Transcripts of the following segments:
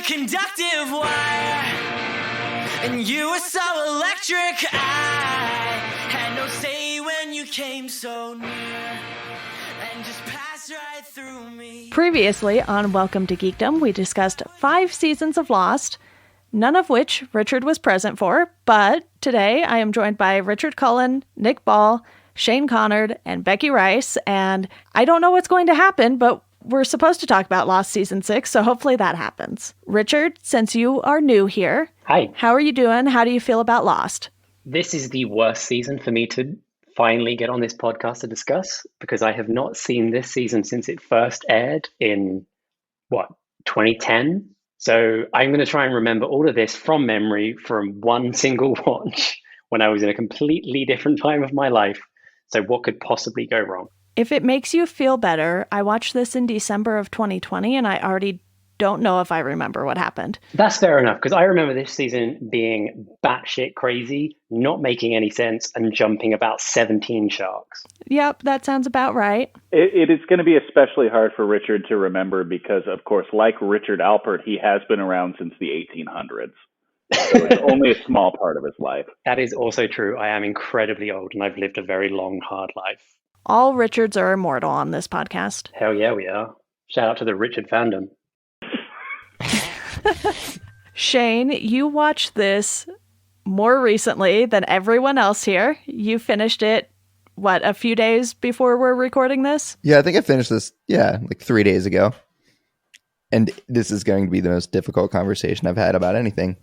a conductive wire, and you were so electric. I had no say when you came so near, and just passed right through me. Previously on Welcome to Geekdom, we discussed 5 seasons of Lost, none of which Richard was present for, but today I am joined by Richard Cullen, Nick Ball, Shane Connard, and Becky Rice, and I don't know what's going to happen, but we're supposed to talk about Lost Season 6, so hopefully that happens. Richard, since you are new here, Hi. How are you doing? How do you feel about Lost? This is the worst season for me to finally get on this podcast to discuss, because I have not seen this season since it first aired in, 2010? So I'm going to try and remember all of this from memory from one single watch when I was in a completely different time of my life. So what could possibly go wrong? If it makes you feel better, I watched this in December of 2020, and I already don't know if I remember what happened. That's fair enough, because I remember this season being batshit crazy, not making any sense, and jumping about 17 sharks. Yep, that sounds about right. It is going to be especially hard for Richard to remember because, of course, like Richard Alpert, he has been around since the 1800s. So it's only a small part of his life. That is also true. I am incredibly old, and I've lived a very long, hard life. All Richards are immortal on this podcast. Hell yeah, we are. Shout out to the Richard fandom. Shane, you watched this more recently than everyone else here. You finished it, a few days before we're recording this? Yeah, I think I finished this, like 3 days ago. And this is going to be the most difficult conversation I've had about anything.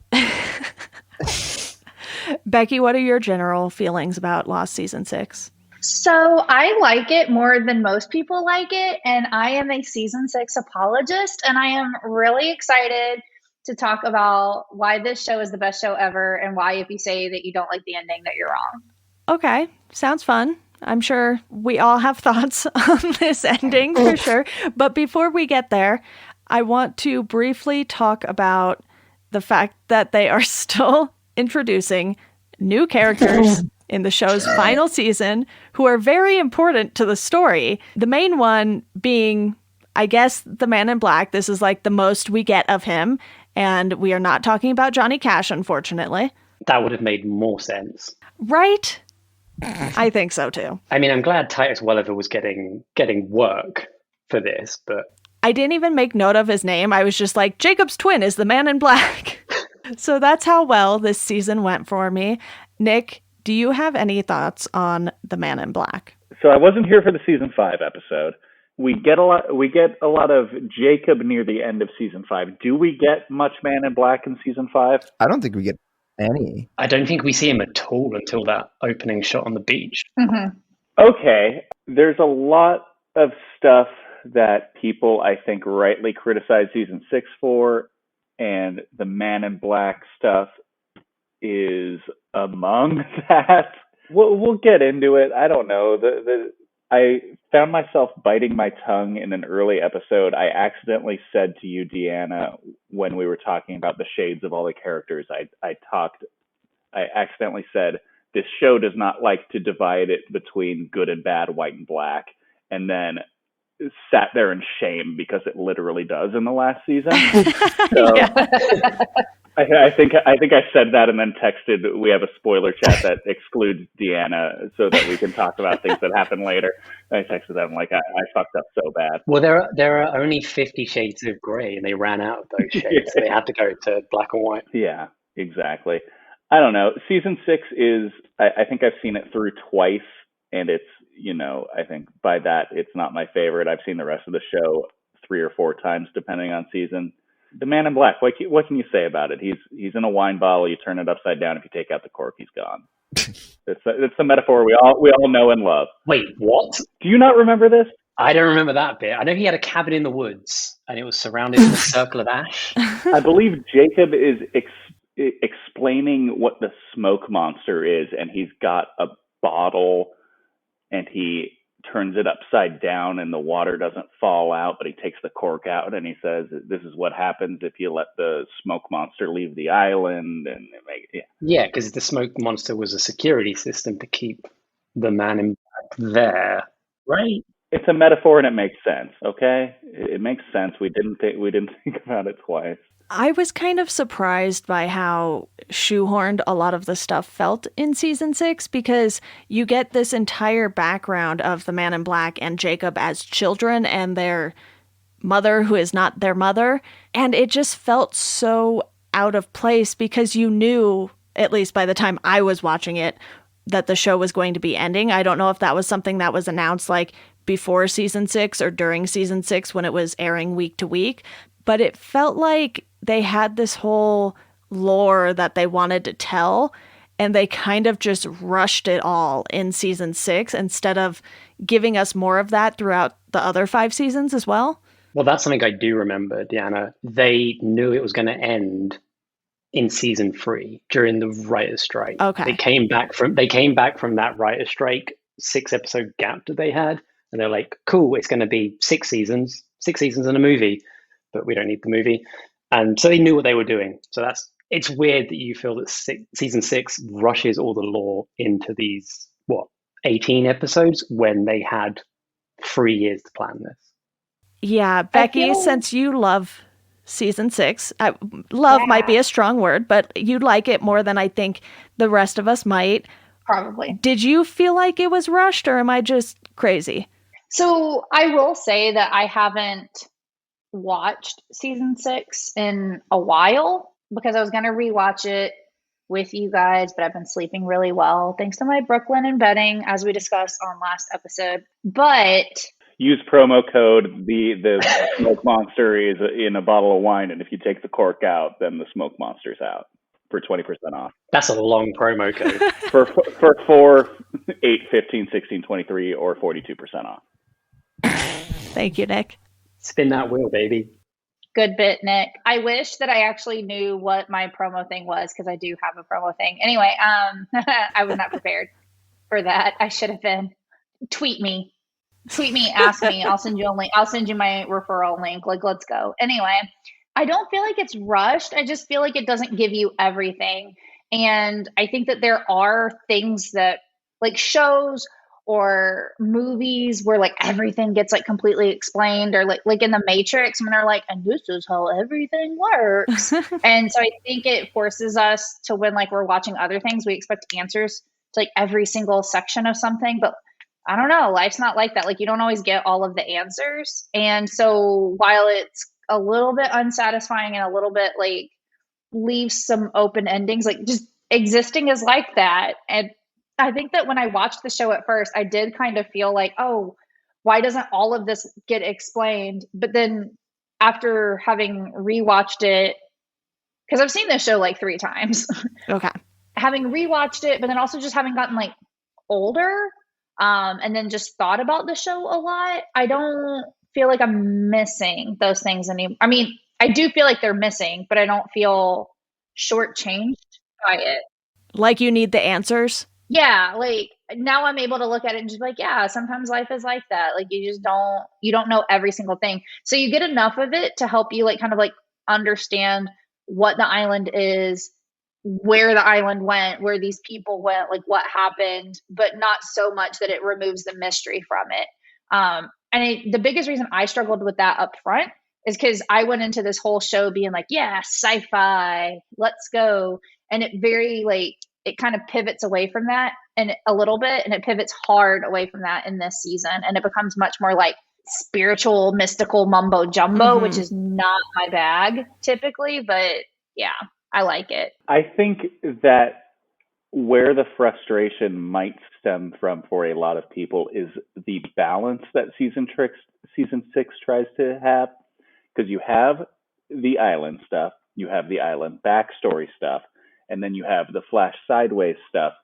Becky, what are your general feelings about Lost Season 6? So I like it more than most people like it, and I am a Season 6 apologist, and I am really excited to talk about why this show is the best show ever and why if you say that you don't like the ending that you're wrong. Okay, sounds fun. I'm sure we all have thoughts on this ending for sure. But before we get there, I want to briefly talk about the fact that they are still introducing new characters in the show's final season who are very important to the story. The main one being, I guess, the Man in Black. This is like the most we get of him. And we are not talking about Johnny Cash, unfortunately. That would have made more sense. Right? I think so, too. I mean, I'm glad Titus Welliver was getting work for this, but... I didn't even make note of his name. I was just like, Jacob's twin is the Man in Black. So that's how well this season went for me. Nick, do you have any thoughts on the Man in Black? So I wasn't here for the season 5 episode. We get a lot of Jacob near the end of season 5. Do we get much Man in Black in season 5? I don't think we get any. I don't think we see him at all until that opening shot on the beach. Mm-hmm. Okay. There's a lot of stuff that people, I think, rightly criticize season 6 for, and the Man in Black stuff is among that. We'll get into it. I don't know. I found myself biting my tongue in an early episode. I accidentally said to you, Deanna, when we were talking about the shades of all the characters, I accidentally said, this show does not like to divide it between good and bad, white and black, and then sat there in shame because it literally does in the last season. So, I think I said that and then texted, we have a spoiler chat that excludes Deanna so that we can talk about things that happen later. And I texted them like, I fucked up so bad. Well, there are only 50 shades of grey, and they ran out of those shades, so they had to go to black and white. Yeah, exactly. I don't know. Season 6 is, I think I've seen it through twice, and it's, I think by that, it's not my favorite. I've seen the rest of the show 3 or 4 times, depending on season. The Man in Black, what can you say about it? He's in a wine bottle. You turn it upside down. If you take out the cork, he's gone. It's the metaphor we all know and love. Wait, what? Do you not remember this? I don't remember that bit. I know he had a cabin in the woods, and it was surrounded with a circle of ash. I believe Jacob is explaining what the smoke monster is, and he's got a bottle, and he turns it upside down and the water doesn't fall out, but he takes the cork out and he says, this is what happens if you let the smoke monster leave the island. And because the smoke monster was a security system to keep the Man in Black there, right? It's a metaphor and it makes sense. Okay, it makes sense. We didn't think about it twice. I was kind of surprised by how shoehorned a lot of the stuff felt in season 6, because you get this entire background of the Man in Black and Jacob as children and their mother who is not their mother. And it just felt so out of place, because you knew, at least by the time I was watching it, that the show was going to be ending. I don't know if that was something that was announced like before season 6 or during season 6 when it was airing week to week, but it felt like they had this whole lore that they wanted to tell, and they kind of just rushed it all in season 6 instead of giving us more of that throughout the other 5 seasons as well. Well, that's something I do remember, Deanna. They knew it was going to end in season 3 during the writer's strike. Okay. They came back from that writer's strike 6-episode gap that they had, and they're like, cool, it's going to be 6 seasons and a movie, but we don't need the movie. And so they knew what they were doing. So it's weird that you feel that season 6 rushes all the lore into these 18 episodes when they had 3 years to plan this. Yeah, Becky, since you love season 6, love might be a strong word, but you like it more than I think the rest of us might. Probably. Did you feel like it was rushed, or am I just crazy? So I will say that I haven't watched season 6 in a while, because I was going to rewatch it with you guys, but I've been sleeping really well thanks to my Brooklyn embedding, as we discussed on last episode. But use promo code. The smoke monster is in a bottle of wine, and if you take the cork out, then the smoke monster's out for 20% off. That's a long promo code. for 4, 8, 15, 16, 23, or 42% off. Thank you, Nick. Spin that wheel, baby. Good bit, Nick. I wish that I actually knew what my promo thing was, because I do have a promo thing. Anyway, I was not prepared for that. I should have been. Tweet me, ask me. I'll send you a link. I'll send you my referral link. Like, let's go. Anyway, I don't feel like it's rushed. I just feel like it doesn't give you everything. And I think that there are things that, like shows or movies, where like everything gets like completely explained, or like in the Matrix when they're like, and this is how everything works. And so I think it forces us to, when like we're watching other things, we expect answers to like every single section of something. But I don't know, life's not like that. Like, you don't always get all of the answers. And so while it's a little bit unsatisfying and a little bit like leaves some open endings, like just existing is like that. And I think that when I watched the show at first, I did kind of feel like, oh, why doesn't all of this get explained? But then after having rewatched it, because I've seen this show like 3 times. Okay. Having rewatched it, but then also just having gotten like older, and then just thought about the show a lot, I don't feel like I'm missing those things anymore. I mean, I do feel like they're missing, but I don't feel shortchanged by it. Like you need the answers? Yeah, like now I'm able to look at it and just be like, yeah, sometimes life is like that. Like you don't know every single thing. So you get enough of it to help you like kind of like understand what the island is, where the island went, where these people went, like what happened, but not so much that it removes the mystery from it. The biggest reason I struggled with that up front is because I went into this whole show being like, yeah, sci-fi, let's go. And it kind of pivots away from that and a little bit, and it pivots hard away from that in this season. And it becomes much more like spiritual, mystical mumbo jumbo, which is not my bag typically, but yeah, I like it. I think that where the frustration might stem from for a lot of people is the balance that season 6 tries to have, because you have the island stuff, you have the island backstory stuff, and then you have the Flash Sideways stuff,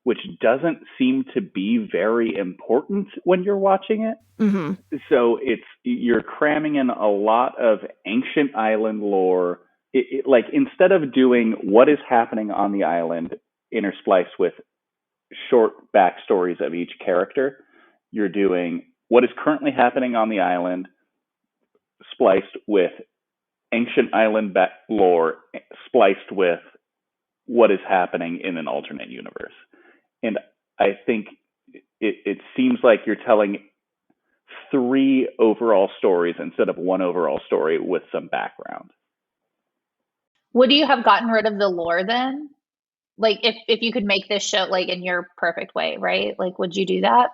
which doesn't seem to be very important when you're watching it. Mm-hmm. So you're cramming in a lot of ancient island lore. Like instead of doing what is happening on the island interspliced with short backstories of each character, you're doing what is currently happening on the island spliced with ancient island lore spliced with what is happening in an alternate universe. And I think it seems like you're telling 3 overall stories instead of 1 overall story with some background. Would you have gotten rid of the lore then? Like if you could make this show like in your perfect way, right? Like would you do that?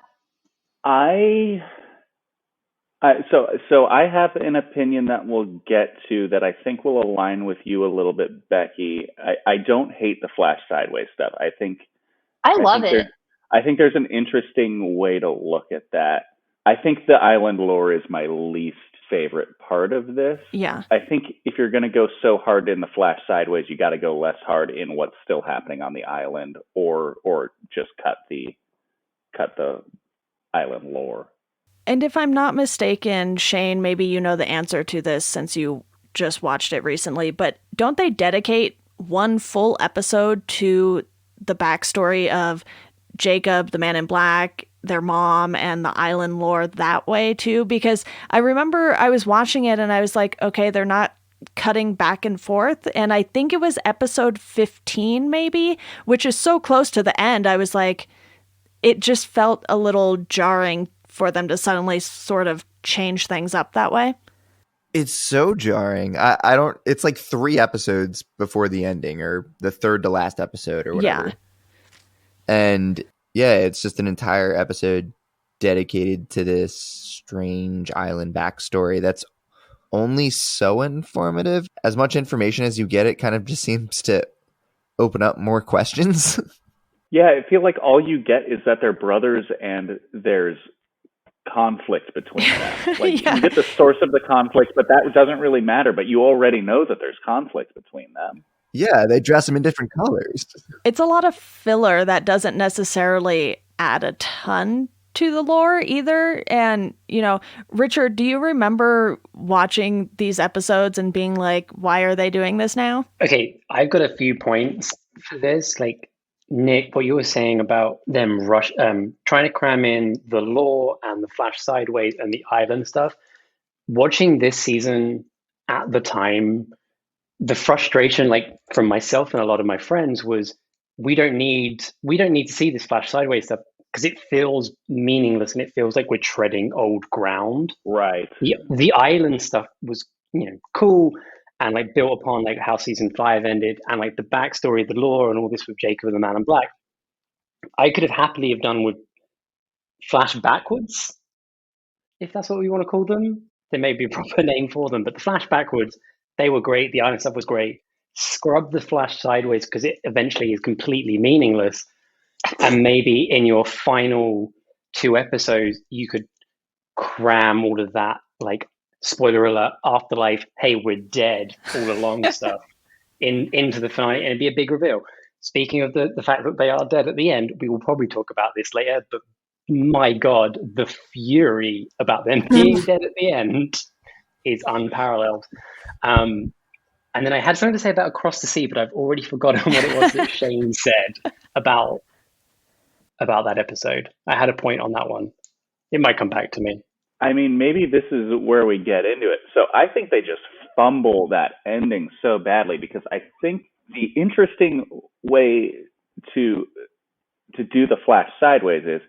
So I have an opinion that we'll get to that I think will align with you a little bit, Becky. I don't hate the Flash Sideways stuff. I I love think it. there's an interesting way to look at that. I think the island lore is my least favorite part of this. Yeah. I think if you're going to go so hard in the Flash Sideways, you got to go less hard in what's still happening on the island, or just cut the island lore. And if I'm not mistaken, Shane, maybe you know the answer to this since you just watched it recently, but don't they dedicate one full episode to the backstory of Jacob, the Man in Black, their mom, and the island lore that way too? Because I remember I was watching it and I was like, okay, they're not cutting back and forth. And I think it was episode 15 maybe, which is so close to the end. I was like, it just felt a little jarring for them to suddenly sort of change things up that way. It's so jarring. I don't, it's like 3 episodes before the ending, or the third to last episode or whatever. Yeah. And yeah, it's just an entire episode dedicated to this strange island backstory that's only so informative. As much information as you get, it kind of just seems to open up more questions. Yeah, I feel like all you get is that they're brothers and there's conflict between them. Like Yeah. you get the source of the conflict, but that doesn't really matter. But you already know that there's conflict between them. Yeah, they dress them in different colors. It's a lot of filler that doesn't necessarily add a ton to the lore either. And, Richard, do you remember watching these episodes and being like, why are they doing this now? Okay, I've got a few points for this. Like, Nick, what you were saying about them trying to cram in the lore and the Flash Sideways and the island stuff. Watching this season at the time, the frustration, like from myself and a lot of my friends, was we don't need to see this Flash Sideways stuff because it feels meaningless and it feels like we're treading old ground. Right. The island stuff was cool and like built upon like how season 5 ended and like the backstory, the lore, and all this with Jacob and the Man in Black. I could have happily have done with Flash Backwards, if that's what we want to call them. There may be a proper name for them, but the Flash Backwards, they were great. The island stuff was great. Scrub the Flash Sideways because it eventually is completely meaningless. And maybe in your final 2 episodes, you could cram all of that, like, spoiler alert, afterlife, hey, we're dead, all along stuff into the finale, and it'd be a big reveal. Speaking of the fact that they are dead at the end, we will probably talk about this later, but my God, the fury about them being dead at the end is unparalleled. And then I had something to say about Across the Sea, but I've already forgotten what it was that Shane said about that episode. I had a point on that one. It might come back to me. I mean, maybe this is where we get into it. So I think they just fumble that ending so badly, because I think the interesting way to do the Flash Sideways is,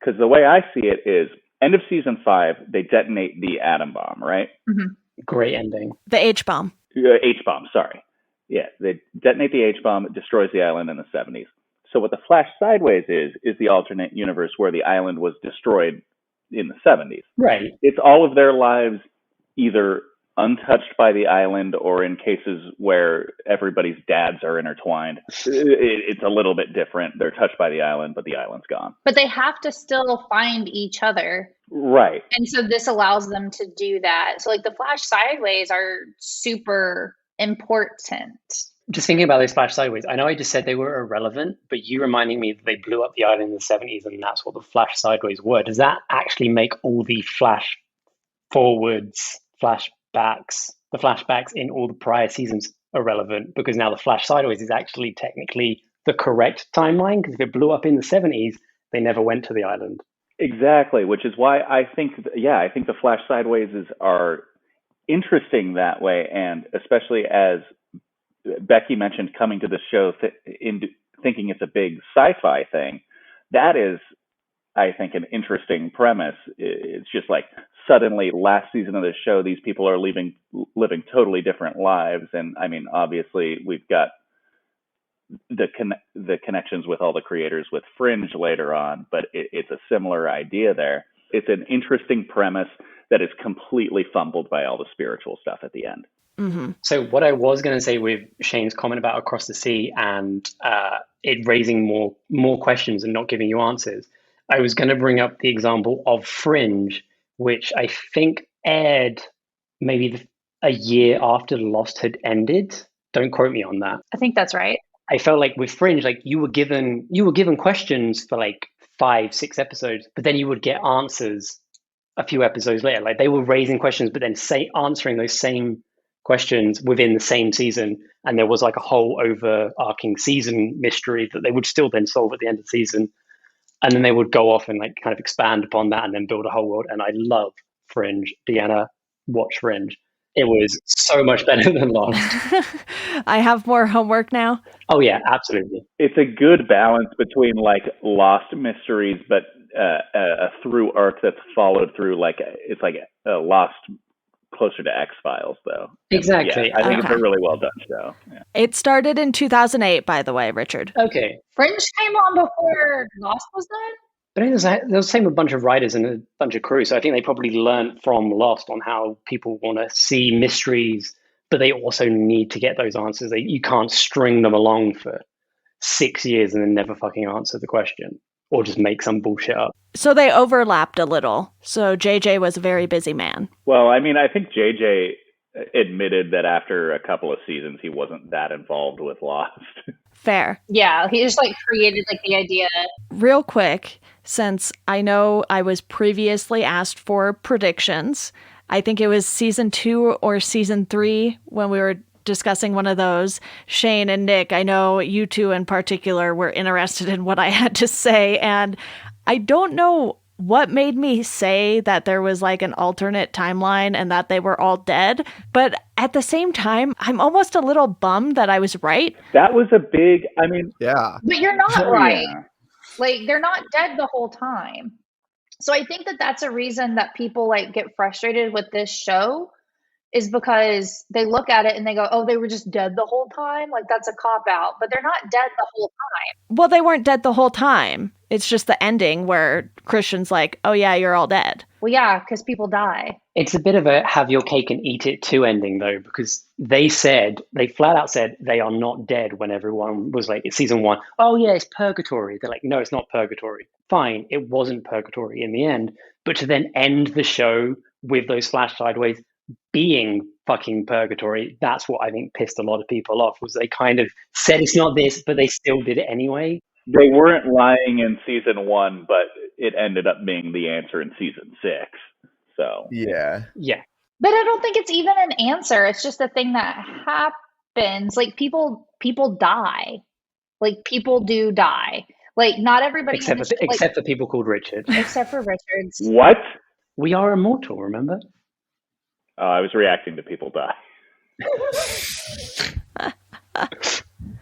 because the way I see it is, end of season 5, they detonate the atom bomb, right? Mm-hmm. Great ending. The H-bomb. H-bomb, sorry. Yeah, they detonate the H-bomb, it destroys the island in the 70s. So what the Flash Sideways is the alternate universe where the island was destroyed in the 70s. Right. It's all of their lives either untouched by the island, or in cases where everybody's dads are intertwined, it's a little bit different. They're touched by the island, but the island's gone. But they have to still find each other. Right. And so this allows them to do that. So like the Flash Sideways are super important. Just thinking about those Flash Sideways, I know I just said they were irrelevant, but you reminding me that they blew up the island in the 70s and that's what the Flash Sideways were. Does that actually make all the Flash forwards, flashbacks, the flashbacks in all the prior seasons irrelevant? Because now the Flash Sideways is actually technically the correct timeline, because if it blew up in the 70s, they never went to the island. Exactly, which is why I think the Flash Sideways are interesting that way, and especially as Becky mentioned, coming to the show thinking it's a big sci-fi thing, that is I think, an interesting premise. It's just like suddenly last season of the show, these people are living totally different lives. And I mean, obviously, we've got the connections with all the creators with Fringe later on, but it's a similar idea there. It's an interesting premise that is completely fumbled by all the spiritual stuff at the end. Mm-hmm. So what I was going to say with Shane's comment about Across the Sea and it raising more questions and not giving you answers, I was going to bring up the example of Fringe, which I think aired maybe a year after Lost had ended. Don't quote me on that. I think that's right. I felt like with Fringe, like you were given questions for like 5-6 episodes, but then you would get answers a few episodes later. Like they were raising questions, but then answering those same questions within the same season, and there was like a whole overarching season mystery that they would still then solve at the end of the season, and then they would go off and like kind of expand upon that and then build a whole world. And I love Fringe. Deanna, watch Fringe. It was so much better than Lost. I have more homework now. Oh yeah, absolutely. It's a good balance between like Lost mysteries, but a through arc that's followed through it's like a Lost closer to X-Files, though. Exactly. Yeah, I think Okay. it's a really well done show. Yeah. It started in 2008, by the way, Richard. Okay. Fringe came on before Lost was done. But I think there's the same with a bunch of writers and a bunch of crew. So I think they probably learned from Lost on how people want to see mysteries, but they also need to get those answers. You can't string them along for 6 years and then never fucking answer the question or just make some bullshit up. So they overlapped a little. So JJ was a very busy man. Well, I mean, I think JJ admitted that after a couple of seasons, he wasn't that involved with Lost. Fair. Yeah, he just like created like the idea. Real quick, since I know I was previously asked for predictions, I think it was season 2 or season 3 when we were discussing one of those. Shane and Nick, I know you two in particular were interested in what I had to say, and I don't know what made me say that there was like an alternate timeline and that they were all dead, but at the same time, I'm almost a little bummed that I was right. That was a big, I mean... Yeah. But you're not right. Yeah. Like, they're not dead the whole time. So I think that that's a reason that people like get frustrated with this show, is because they look at it and they go, oh, they were just dead the whole time? Like, that's a cop-out. But they're not dead the whole time. Well, they weren't dead the whole time. It's just the ending where Christian's like, oh yeah, you're all dead. Well, yeah, because people die. It's a bit of a have your cake and eat it too ending, though, because they flat out said they are not dead when everyone was like, it's season 1. Oh, yeah, it's purgatory. They're like, no, it's not purgatory. Fine, it wasn't purgatory in the end. But to then end the show with those flash sideways being fucking purgatory, that's what I think pissed a lot of people off, was they kind of said it's not this, but they still did it anyway. They weren't lying in season 1, but it ended up being the answer in season 6. So Yeah. Yeah. But I don't think it's even an answer. It's just a thing that happens. Like, people die. Like, people do die. Like, not everybody Except for people called Richard. except for Richards. what? We are immortal, remember? I was reacting to people die.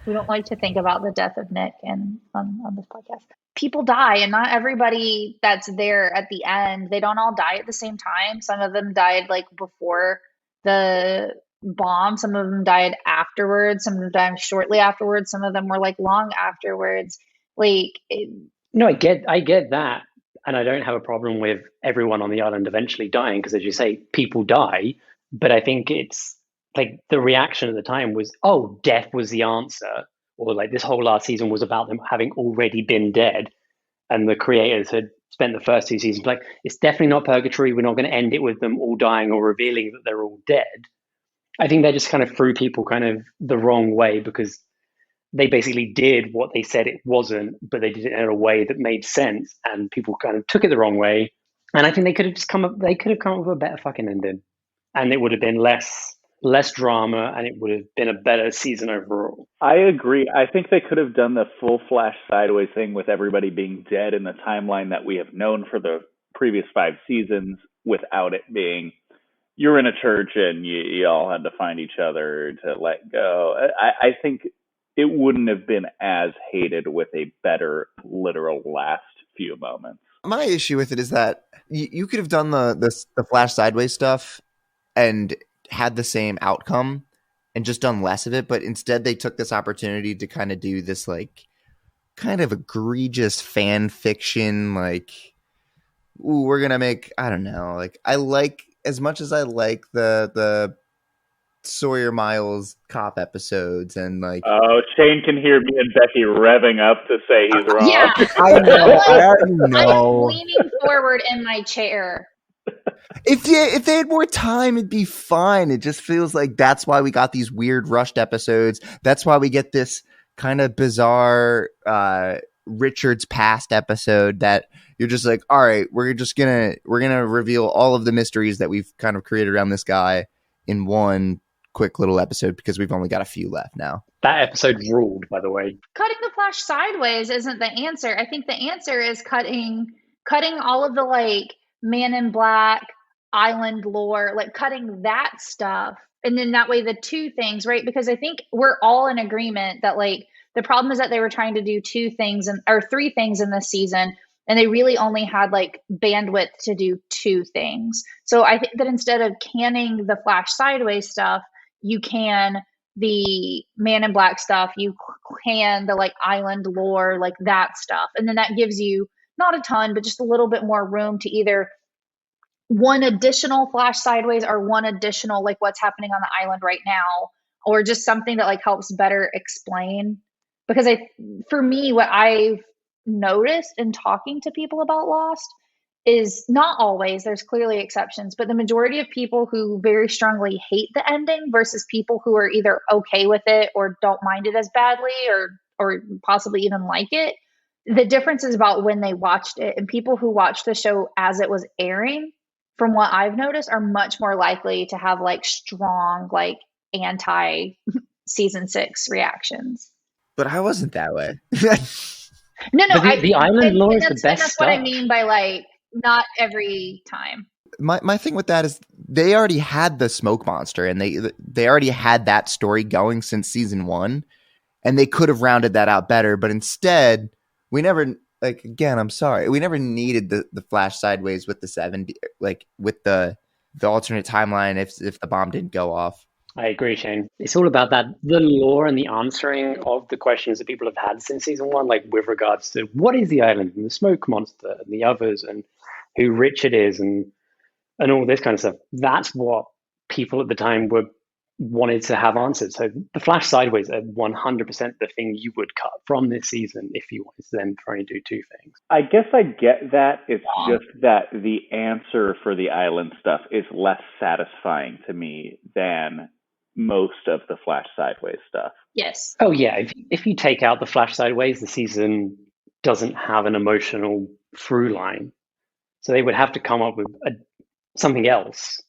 We don't like to think about the death of Nick and on this podcast. People die, and not everybody that's there at the end, they don't all die at the same time. Some of them died like before the bomb. Some of them died afterwards. Some of them died shortly afterwards. Some of them were like long afterwards. No, I get that. And I don't have a problem with everyone on the island eventually dying, because as you say, people die. But I think it's like the reaction at the time was, oh, death was the answer. Or like this whole last season was about them having already been dead. And the creators had spent the first 2 seasons like, it's definitely not purgatory. We're not going to end it with them all dying or revealing that they're all dead. I think they just kind of threw people kind of the wrong way, because they basically did what they said it wasn't, but they did it in a way that made sense, and people kind of took it the wrong way. And I think they could have come up with a better fucking ending, and it would have been less drama, and it would have been a better season overall. I agree. I think they could have done the full flash sideways thing with everybody being dead in the timeline that we have known for the previous 5 seasons, without it being, you're in a church and you all had to find each other to let go. I think it wouldn't have been as hated with a better literal last few moments. My issue with it is that you could have done the Flash Sideways stuff and had the same outcome and just done less of it, but instead they took this opportunity to kind of do this like kind of egregious fan fiction, like, ooh, we're gonna make, I don't know, like, I like, as much as I like the Sawyer Miles cop episodes and like, Oh, Shane can hear me and Becky revving up to say he's wrong. Yeah. I know, I already I'm know. leaning forward in my chair. If they had more time, it'd be fine. It just feels like that's why we got these weird rushed episodes. That's why we get this kind of bizarre Richard's past episode that you're just like, all right, we're gonna reveal all of the mysteries that we've kind of created around this guy in one quick little episode because we've only got a few left now. That episode ruled, by the way. Cutting the Flash sideways isn't the answer. I think the answer is cutting all of the like Man in Black, island lore, like cutting that stuff. And then that way the two things, right? Because I think we're all in agreement that like the problem is that they were trying to do two things or three things in this season, and they really only had like bandwidth to do two things. So I think that instead of canning the Flash sideways stuff, you can the Man in Black stuff, you can the like island lore, like that stuff. And then that gives you not a ton, but just a little bit more room to either one additional Flash sideways or one additional like what's happening on the island right now, or just something that like helps better explain. Because for me, what I've noticed in talking to people about Lost is not always, there's clearly exceptions, but the majority of people who very strongly hate the ending versus people who are either okay with it or don't mind it as badly or possibly even like it, the difference is about when they watched it. And people who watched the show as it was airing, from what I've noticed, are much more likely to have like strong like anti season 6 reactions. But I wasn't that way. No, But the island lore is the best That's stuff. what I mean by like not every time. My thing with that is they already had the smoke monster and they already had that story going since season 1, and they could have rounded that out better, but instead we never, like, again, I'm sorry, we never needed the Flash sideways with the 70, like with the alternate timeline if the bomb didn't go off. I agree, Shane. It's all about that, the lore and the answering of the questions that people have had since season 1, like with regards to what is the island and the smoke monster and the others and who Richard is and all this kind of stuff. That's what people at the time wanted to have answered. So the Flash sideways are 100% the thing you would cut from this season if you wanted to then try and do two things. I guess I get that. It's just that the answer for the island stuff is less satisfying to me than most of the Flash sideways stuff. Yes. Oh yeah, if you take out the Flash sideways, the season doesn't have an emotional through line. So they would have to come up with something else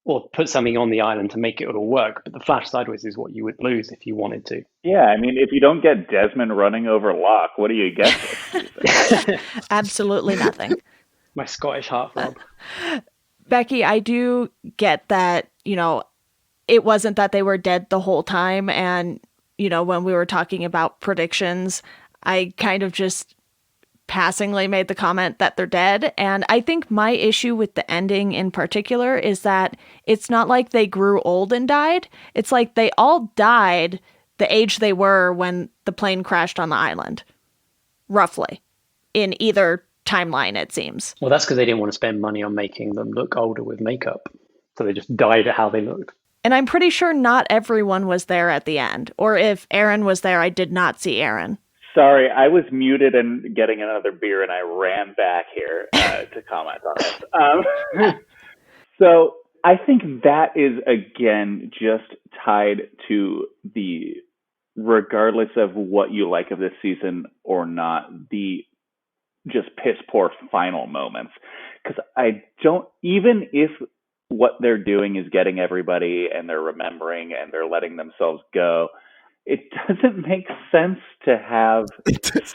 or put something on the island to make it all work. But the Flash sideways is what you would lose if you wanted to. Yeah, I mean, if you don't get Desmond running over Locke, what do you get? Absolutely nothing. My Scottish heartthrob. Becky, I do get that, it wasn't that they were dead the whole time. And, when we were talking about predictions, I kind of just passingly made the comment that they're dead. And I think my issue with the ending in particular is that it's not like they grew old and died. It's like they all died the age they were when the plane crashed on the island, roughly, in either timeline, it seems. Well, that's because they didn't want to spend money on making them look older with makeup. So they just died at how they looked. And I'm pretty sure not everyone was there at the end. Or if Aaron was there, I did not see Aaron. Sorry, I was muted and getting another beer, and I ran back here to comment on this. So I think that is, again, just tied to the, regardless of what you like of this season or not, the just piss poor final moments. Because I don't, even if what they're doing is getting everybody and they're remembering and they're letting themselves go, it doesn't make sense to have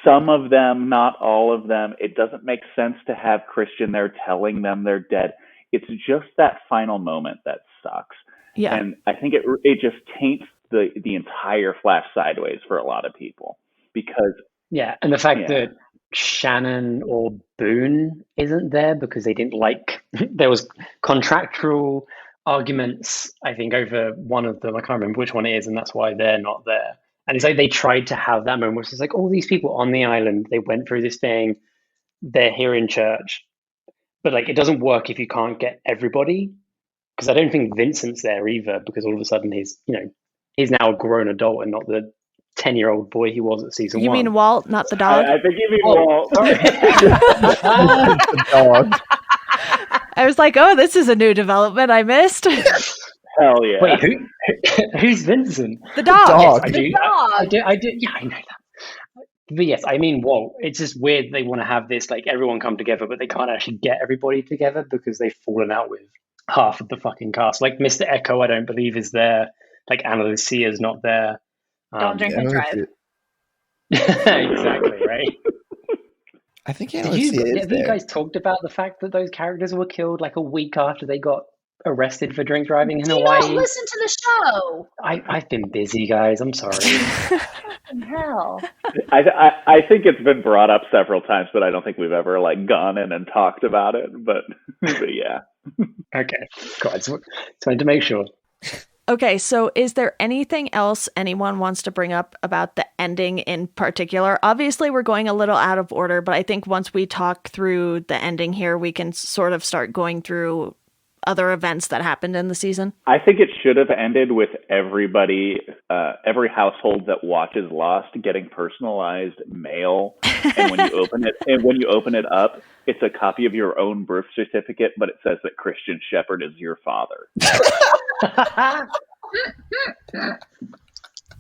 some of them, not all of them. It doesn't make sense to have Christian there telling them they're dead. It's just that final moment that sucks. Yeah. And I think it just taints the entire Flash sideways for a lot of people because. Yeah, and the fact that Shannon or Boone isn't there because they didn't like there was contractual arguments, I think, over one of them. I can't remember which one it is, and that's why they're not there. And it's like they tried to have that moment where it's like all these people on the island, they went through this thing, they're here in church. But like it doesn't work if you can't get everybody. Because I don't think Vincent's there either, because all of a sudden he's now a grown adult and not the 10-year-old boy he was at season You 1. mean Walt, not the dog? I think you mean Walt. The dog. I was like, oh, this is a new development I missed. Hell yeah. Wait, who's Vincent? The dog. Dog. I do. dog. I do. Yeah, I know that. But yes, I mean Walt. It's just weird they want to have this like everyone come together, but they can't actually get everybody together because they've fallen out with half of the fucking cast. Like Mr. Echo, I don't believe is there. Like Anna Lucia's not there. Don't drink and drive. Exactly right. I think Have Lucia is you there. guys talked about the fact that those characters were killed like a week after they got arrested for drink driving in Do you Hawaii? not listen to the show? I've been busy, guys. I'm sorry. Fucking hell. I think it's been brought up several times, but I don't think we've ever like gone in and talked about it. But yeah. Okay, cool. I just wanted to make sure. Okay, so is there anything else anyone wants to bring up about the ending in particular? Obviously, we're going a little out of order, but I think once we talk through the ending here, we can sort of start going through other events that happened in the season. I think it should have ended with everybody, every household that watches Lost getting personalized mail, and when you open it up, it's a copy of your own birth certificate, but it says that Christian Shepherd is your father.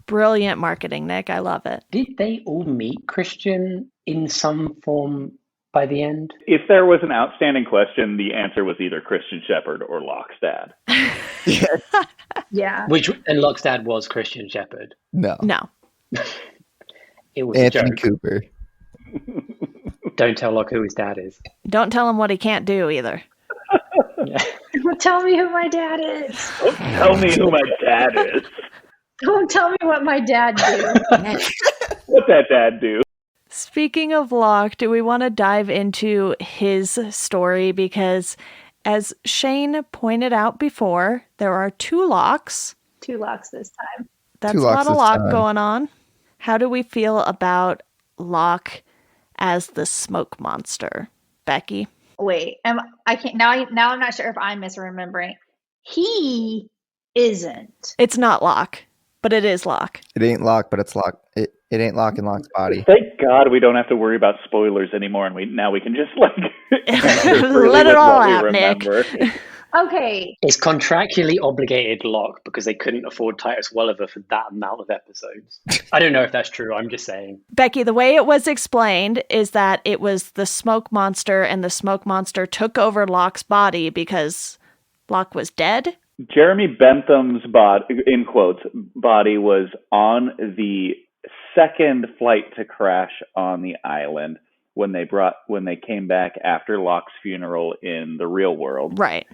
Brilliant marketing, Nick. I love it. Did they all meet Christian in some form by the end? If there was an outstanding question, the answer was either Christian Shepherd or Locke's dad. Yeah. And Locke's dad was Christian Shepherd. No. No. It was Anthony a joke. Cooper. Don't tell Locke who his dad is. Don't tell him what he can't do either. Yeah. Tell me who my dad is. Don't tell me who my dad is. Don't tell me what my dad do. What that dad do? Speaking of Locke, do we want to dive into his story? Because as Shane pointed out before, there are 2 Locks. 2 Locks this time. That's 2 not Locks a this lot time. going on. How do we feel about Locke as the smoke monster? Becky? Wait, I can't now. Now I'm not sure if I'm misremembering. He isn't. It's not Locke, but it is Locke. It ain't Locke, but it's Locke. It ain't Locke in Locke's body. Thank God we don't have to worry about spoilers anymore, and we can just like Let it all out, Nick. Okay. It's contractually obligated Locke because they couldn't afford Titus Welliver for that amount of episodes. I don't know if that's true. I'm just saying. Becky, the way it was explained is that it was the smoke monster, and the smoke monster took over Locke's body because Locke was dead. Jeremy Bentham's body, in quotes, body was on the second flight to crash on the island when they came back after Locke's funeral in the real world. Right.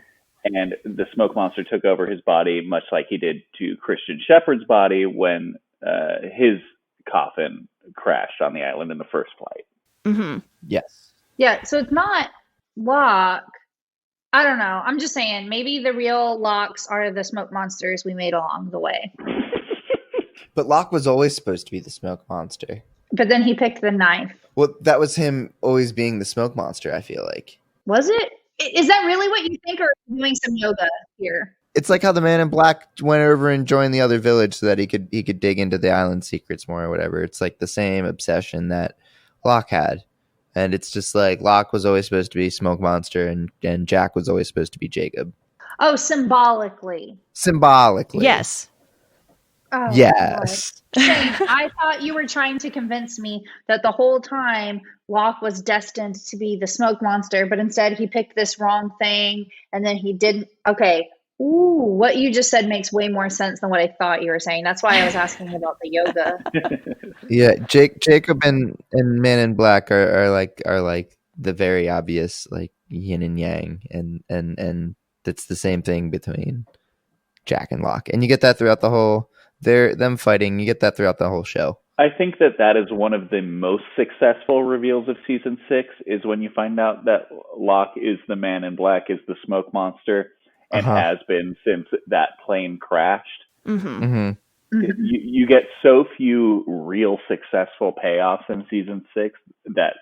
And the smoke monster took over his body, much like he did to Christian Shepherd's body when his coffin crashed on the island in the first flight. Mm-hmm. Yes. Yeah, so it's not Locke. I don't know. I'm just saying, maybe the real Locks are the smoke monsters we made along the way. But Locke was always supposed to be the smoke monster. But then he picked the knife. Well, that was him always being the smoke monster, I feel like. Was it? Is that really what you think, or are you doing some yoga here? It's like how the Man in Black went over and joined the other village so that he could dig into the island secrets more or whatever. It's like the same obsession that Locke had. And it's just like Locke was always supposed to be Smoke Monster and Jack was always supposed to be Jacob. Oh, symbolically. Symbolically. Yes. Oh, Yes. God. Shane, I thought you were trying to convince me that the whole time Locke was destined to be the smoke monster, but instead he picked this wrong thing and then he didn't. Okay. Ooh, what you just said makes way more sense than what I thought you were saying. That's why I was asking about the yoga. Yeah, Jacob and Man in Black are like the very obvious like yin and yang, and it's the same thing between Jack and Locke, and you get that throughout the whole them fighting. You get that throughout the whole show. I think that is one of the most successful reveals of season 6 is when you find out that Locke is the man in black, is the smoke monster, and has been since that plane crashed. Mm-hmm. Mm-hmm. You get so few real successful payoffs in season 6 that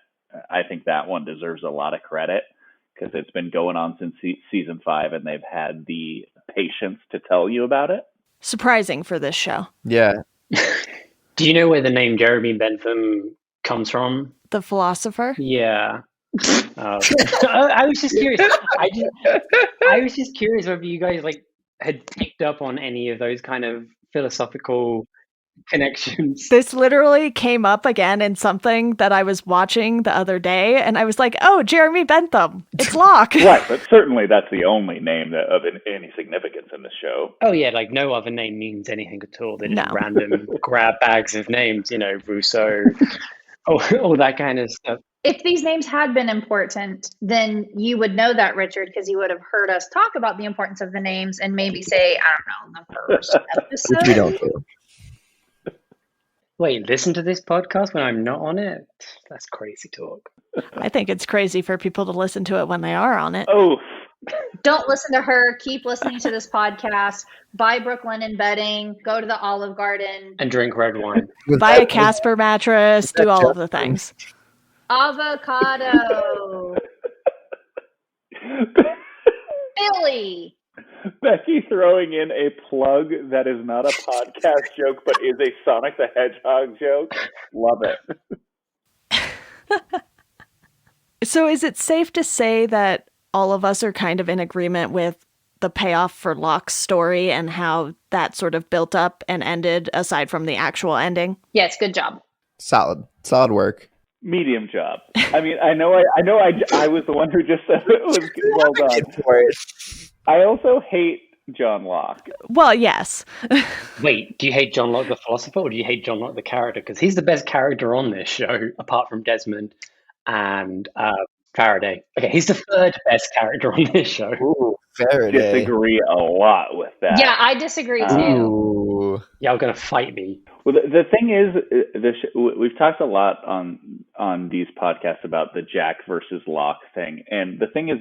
I think that one deserves a lot of credit because it's been going on since season 5 and they've had the patience to tell you about it. Surprising for this show. Yeah. Do you know where the name Jeremy Bentham comes from? The philosopher? Yeah. I was just curious. I was just curious whether you guys had picked up on any of those kind of philosophical connections. This literally came up again in something that I was watching the other day, and I was like, oh, Jeremy Bentham. It's Locke. Right, but certainly that's the only name of any significance in the show. Oh yeah, no other name means anything at all. They're just No. random grab bags of names, Rousseau, all that kind of stuff. If these names had been important, then you would know that, Richard, because you would have heard us talk about the importance of the names and maybe say, I don't know, the first episode. Which we don't do. Wait, listen to this podcast when I'm not on it? That's crazy talk. I think it's crazy for people to listen to it when they are on it. Oh, Don't listen to her. Keep listening to this podcast. Buy Brooklyn and bedding. Go to the Olive Garden. And drink red wine. Buy a Casper mattress. Do all of the things. Avocado. Philly. Becky throwing in a plug that is not a podcast joke, but is a Sonic the Hedgehog joke. Love it. So is it safe to say that all of us are kind of in agreement with the payoff for Locke's story and how that sort of built up and ended aside from the actual ending? Yes, good job. Solid work. Medium job. I mean, I know I was the one who just said it was well done. I also hate John Locke. Well, yes. Wait, do you hate John Locke the philosopher or do you hate John Locke the character? Because he's the best character on this show, apart from Desmond and Faraday. Okay, he's the third best character on this show. Ooh, Faraday. disagree a lot with that. Yeah, I disagree too. Ooh. Y'all gonna fight me. Well, the thing is, we've talked a lot on these podcasts about the Jack versus Locke thing, and the thing is,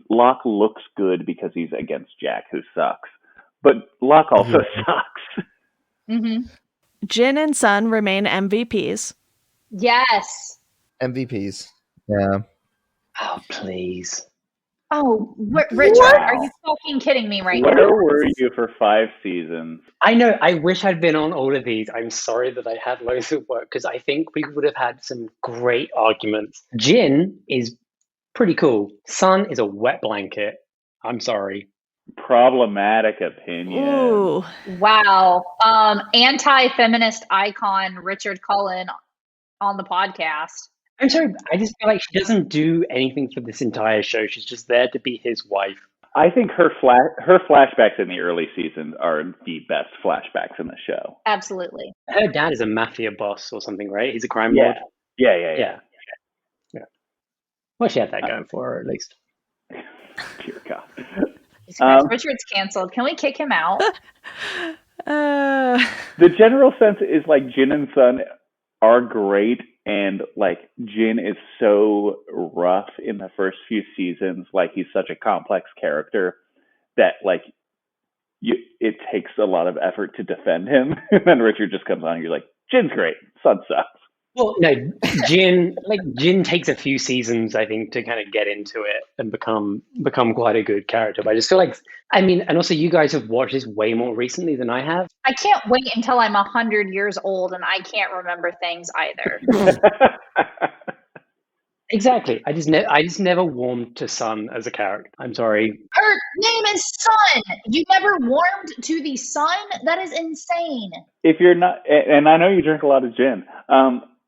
Locke looks good because he's against Jack, who sucks. But Locke also sucks. Mm-hmm. Jin and Sun remain MVPs. Yes. MVPs. Yeah. Oh, please. Oh, Richard, are you fucking kidding me right now? Where were you for 5 seasons? I know. I wish I'd been on all of these. I'm sorry that I had loads of work because I think we would have had some great arguments. Jin is pretty cool. Sun is a wet blanket. I'm sorry. Problematic opinion. Ooh. Wow. Anti-feminist icon Richard Cullen on the podcast. I'm sorry. I just feel like she doesn't do anything for this entire show. She's just there to be his wife. I think her flashbacks in the early seasons are the best flashbacks in the show. Absolutely. Her dad is a mafia boss or something, right? He's a crime Yeah. lord. Yeah. Well, she had that going for her, at least. Dear God. Richard's canceled. Can we kick him out? The general sense is like Jin and Sun are great, and like Jin is so rough in the first few seasons. Like he's such a complex character that like it takes a lot of effort to defend him. And then Richard just comes on and you're like, Jin's great, Sun sucks. Well, no, Jin takes a few seasons, I think, to kind of get into it and become quite a good character. But I just feel like, I mean, and also you guys have watched this way more recently than I have. I can't wait until I'm 100 years old and I can't remember things either. Exactly. I just never warmed to Sun as a character. I'm sorry. Her name is Sun. You never warmed to the sun? That is insane. If you're not, and I know you drink a lot of gin.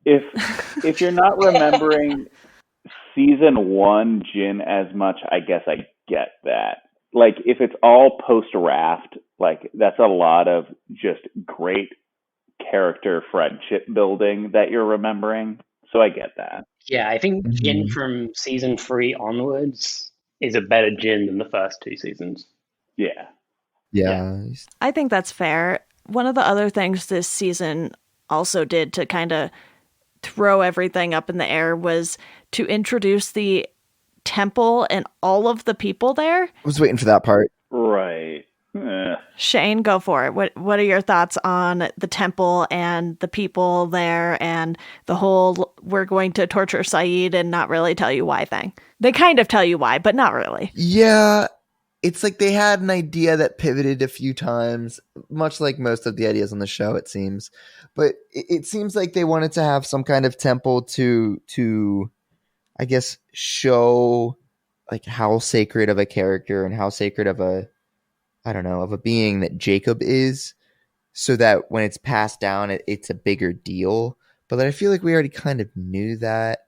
If you're not remembering season 1 Jin as much, I guess I get that. Like if it's all post Raft, like that's a lot of just great character friendship building that you're remembering. So I get that. Yeah, I think Jin from season 3 onwards is a better Jin than the first 2 seasons. Yeah. Yeah. I think that's fair. One of the other things this season also did to kind of throw everything up in the air was to introduce the temple and all of the people there. I was waiting for that part. Right. Shane, go for it. What are your thoughts on the temple and the people there and the whole we're going to torture Saeed and not really tell you why thing? They kind of tell you why, but not really. Yeah, it's like they had an idea that pivoted a few times, much like most of the ideas on the show, it seems. But it seems like they wanted to have some kind of temple to I guess, show like how sacred of a character and how sacred of a being that Jacob is, so that when it's passed down, it's a bigger deal. But I feel like we already kind of knew that.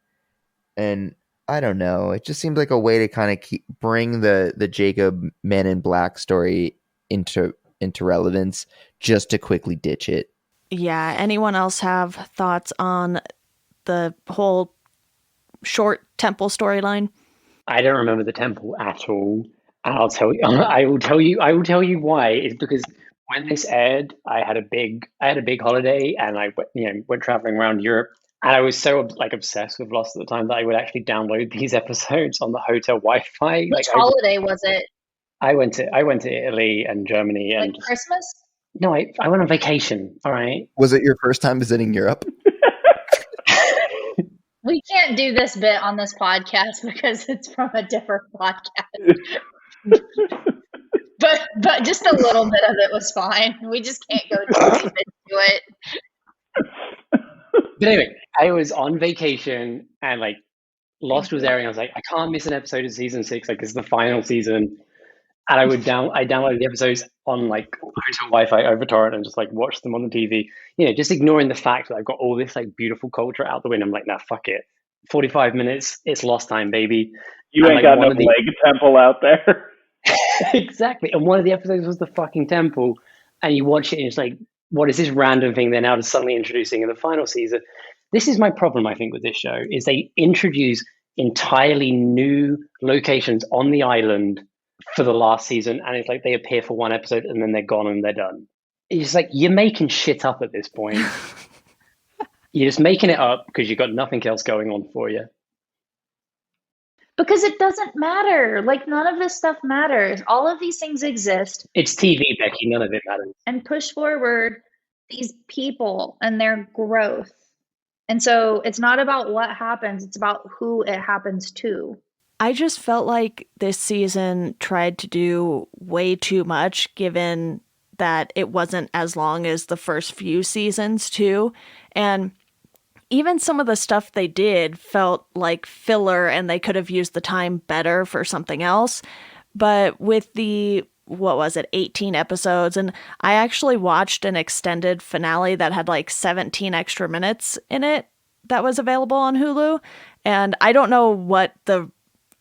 And I don't know. It just seemed like a way to kind of bring the Jacob Men in Black story into relevance, just to quickly ditch it. Yeah. Anyone else have thoughts on the whole short temple storyline? I don't remember the temple at all. And I'll tell you, I will tell you why. It's because when this aired, I had a big holiday, and I went traveling around Europe, and I was so obsessed with Lost at the time that I would actually download these episodes on the hotel Wi-Fi. Which holiday was it? I went to Italy and Germany, and Like Christmas? No, I went on vacation. All right. Was it your first time visiting Europe? We can't do this bit on this podcast because it's from a different podcast. But just a little bit of it was fine. We just can't go too deep into it. But anyway, I was on vacation, and Lost was airing. I was like, I can't miss an episode of season 6. It's the final season. And I downloaded the episodes on hotel Wi-Fi over torrent and just watched them on the TV. Just ignoring the fact that I've got all this beautiful culture out the window. I'm like, nah, fuck it. 45 minutes, it's Lost time, baby. You ain't got no leg temple out there. Exactly. And one of the episodes was the fucking temple. And you watch it and it's like, what is this random thing they're now just suddenly introducing in the final season? This is my problem, I think, with this show, is they introduce entirely new locations on the island for the last season, and it's like they appear for one episode and then they're gone and they're done. It's like you're making shit up at this point. You're just making it up because you've got nothing else going on for you. Because it doesn't matter. None of this stuff matters. All of these things exist. It's TV, Becky. None of it matters. And push forward these people and their growth. And so it's not about what happens. It's about who it happens to. I just felt like this season tried to do way too much, given that it wasn't as long as the first few seasons, too. And even some of the stuff they did felt like filler, and they could have used the time better for something else. But with the, 18 episodes, and I actually watched an extended finale that had 17 extra minutes in it that was available on Hulu. And I don't know what the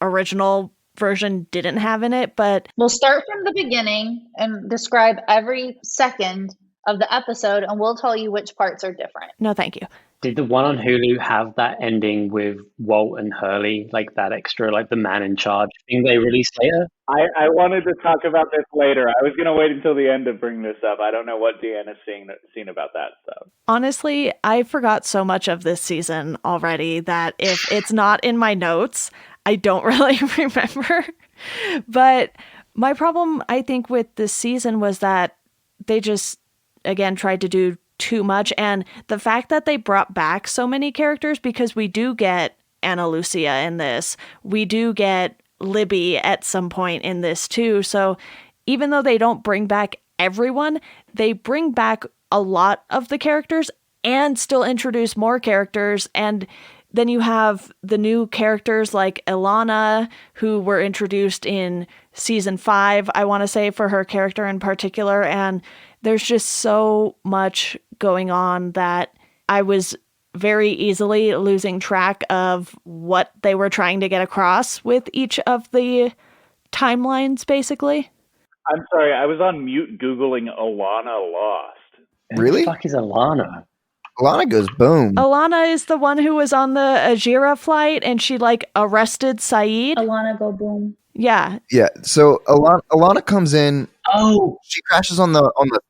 original version didn't have in it, but we'll start from the beginning and describe every second of the episode, and we'll tell you which parts are different. No, thank you. Did the one on Hulu have that ending with Walt and Hurley, that extra, the man in charge thing they released later? I wanted to talk about this later. I was going to wait until the end to bring this up. I don't know what Deanna's seen about that stuff. Honestly, I forgot so much of this season already that if it's not in my notes, I don't really remember. But my problem, I think, with this season was that they just, again, tried to do too much. And the fact that they brought back so many characters, because we do get Ana Lucia in this, we do get Libby at some point in this too. So even though they don't bring back everyone, they bring back a lot of the characters and still introduce more characters. And then you have the new characters like Ilana, who were introduced in season 5, I want to say, for her character in particular. And there's just so much going on that I was very easily losing track of what they were trying to get across with each of the timelines, basically. I'm sorry, I was on mute Googling Ilana Lost. Really? Who the fuck is Ilana? Ilana goes boom. Ilana is the one who was on the Ajira flight and she arrested Saeed. Ilana go boom. Yeah. Yeah. So Ilana comes in. Oh, She crashes on the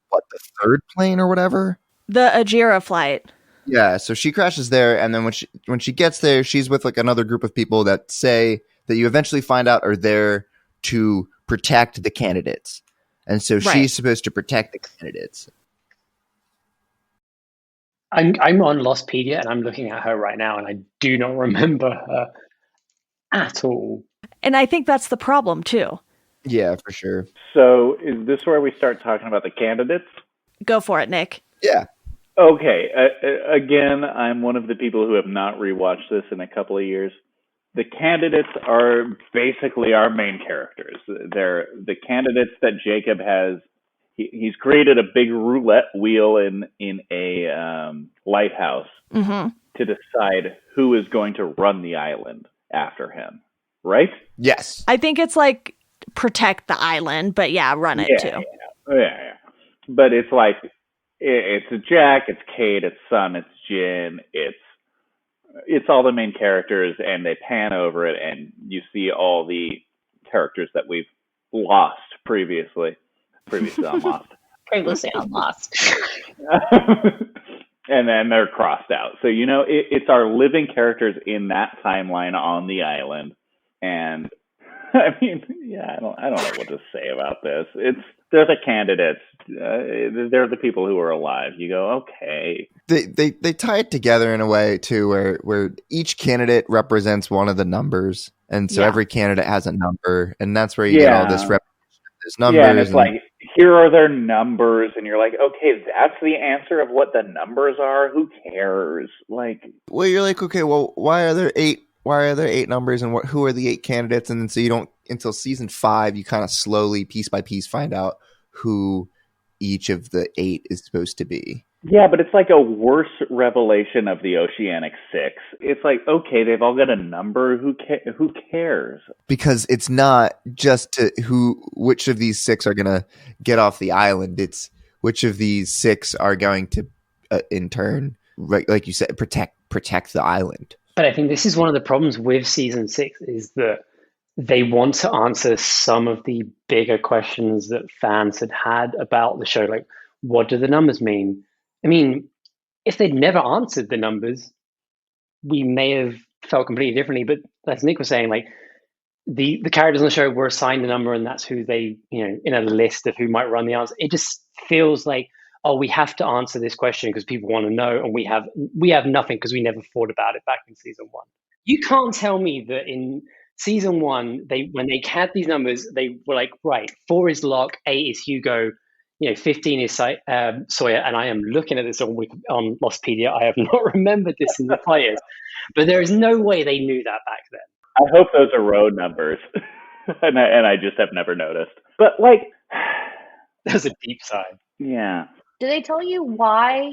third plane or whatever. The Ajira flight. Yeah, so she crashes there, and then when she gets there, she's with like another group of people that say that you eventually find out are there to protect the candidates. And so Right. she's supposed to protect the candidates. I'm on Lostpedia and I'm looking at her right now and I do not remember her at all. And I think that's the problem too. Yeah, for sure. So is this where we start talking about the candidates? Go for it, Nick. Yeah. Okay. Again, I'm one of the people who have not rewatched this in a couple of years. The candidates are basically our main characters. They're the candidates that Jacob has. He's created a big roulette wheel in a lighthouse Mm-hmm. to decide who is going to run the island after him, right? Yes. I think it's like protect the island, but yeah, run it too. Yeah. But it's like, it's Jack, it's Kate, it's Sun, it's Jin, it's all the main characters, and they pan over it, and you see all the characters that we've lost previously on Lost. Previously on Lost. And then they're crossed out. So, it's our living characters in that timeline on the island. And I mean, yeah, I don't know what to say about this. They're the candidates. They're the people who are alive. You go, okay. They tie it together in a way too, where each candidate represents one of the numbers, and so every candidate has a number, and that's where you get all this repetition of those numbers. Yeah, and it's like, here are their numbers, and you're like, okay, that's the answer of what the numbers are. Who cares? Like, well, you're like, okay, well, why are there 8? Why are there 8 numbers, and who are the 8 candidates? And then so you don't, until season 5, you kind of slowly, piece by piece, find out who each of the 8 is supposed to be. Yeah, but it's like a worse revelation of the Oceanic Six. It's like, okay, they've all got a number. Who cares? Because it's not just which of these 6 are going to get off the island. It's which of these 6 are going to, in turn, like you said, protect the island. But I think this is one of the problems with season 6 is that they want to answer some of the bigger questions that fans had about the show. Like, what do the numbers mean? I mean, if they'd never answered the numbers, we may have felt completely differently. But as Nick was saying, like the characters on the show were assigned a number, and that's who they, in a list of who might run the answer. It just feels like, oh, we have to answer this question because people want to know, and we have nothing because we never thought about it back in season 1. You can't tell me that in season 1, when they had these numbers, they were like, right, 4 is Locke, 8 is Hugo, 15 is Sawyer, and I am looking at this on Lostpedia. I have not remembered this in the players, but there is no way they knew that back then. I hope those are road numbers, and I just have never noticed. But like, There's a deep side. Yeah. Do they tell you why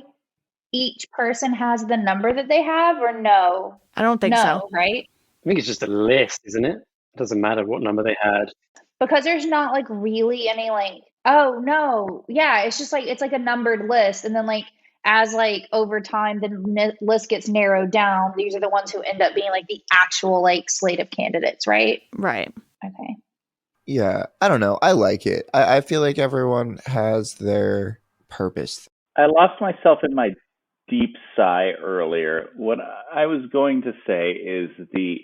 each person has the number that they have, or no? I don't think so. Right? I think it's just a list, isn't it? It doesn't matter what number they had. Because there's not like really any like, oh no, yeah, it's just like it's like a numbered list, and then like as like over time the list gets narrowed down, these are the ones who end up being like the actual like slate of candidates, right? Right. Okay. Yeah, I don't know. I like it. I feel like everyone has their purpose. I lost myself in my deep sigh earlier. What I was going to say is the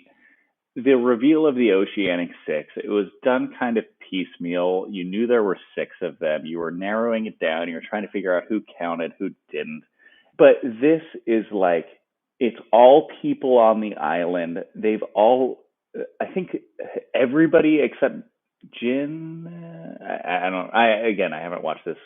reveal of the Oceanic Six. It was done kind of piecemeal. You knew there were 6 of them. You were narrowing it down. You were trying to figure out who counted, who didn't. But this is like, it's all people on the island. They've all, I think everybody except Jin. I haven't watched this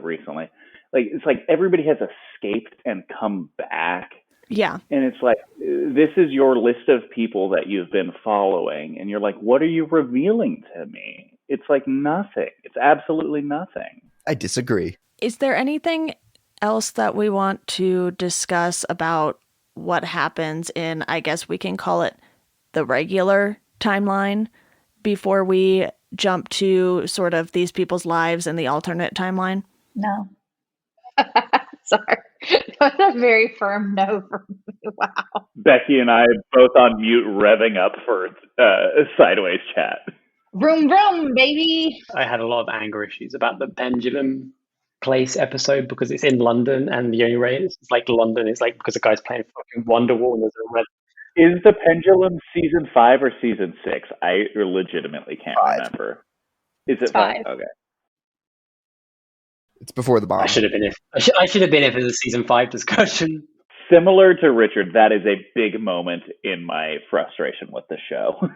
recently. Like, it's like everybody has escaped and come back. Yeah. And it's like, this is your list of people that you've been following. And you're like, what are you revealing to me? It's like nothing. It's absolutely nothing. I disagree. Is there anything else that we want to discuss about what happens in, I guess we can call it the regular timeline, before we jump to sort of these people's lives in the alternate timeline? No. Sorry. That's a very firm no from me. Wow. Becky and I both on mute, revving up for Sideways chat. Vroom, vroom, baby. I had a lot of anger issues about the pendulum place episode because it's in London, and the only way it's like London is like because the guy's playing fucking Wonderwall and there's a red. Is the Pendulum season 5 or season 6? I legitimately can't 5. remember. Is it 5? Okay. It's before the bomb. I should have been if I should have been if it was a season 5 discussion. Similar to Richard, that is a big moment in my frustration with the show.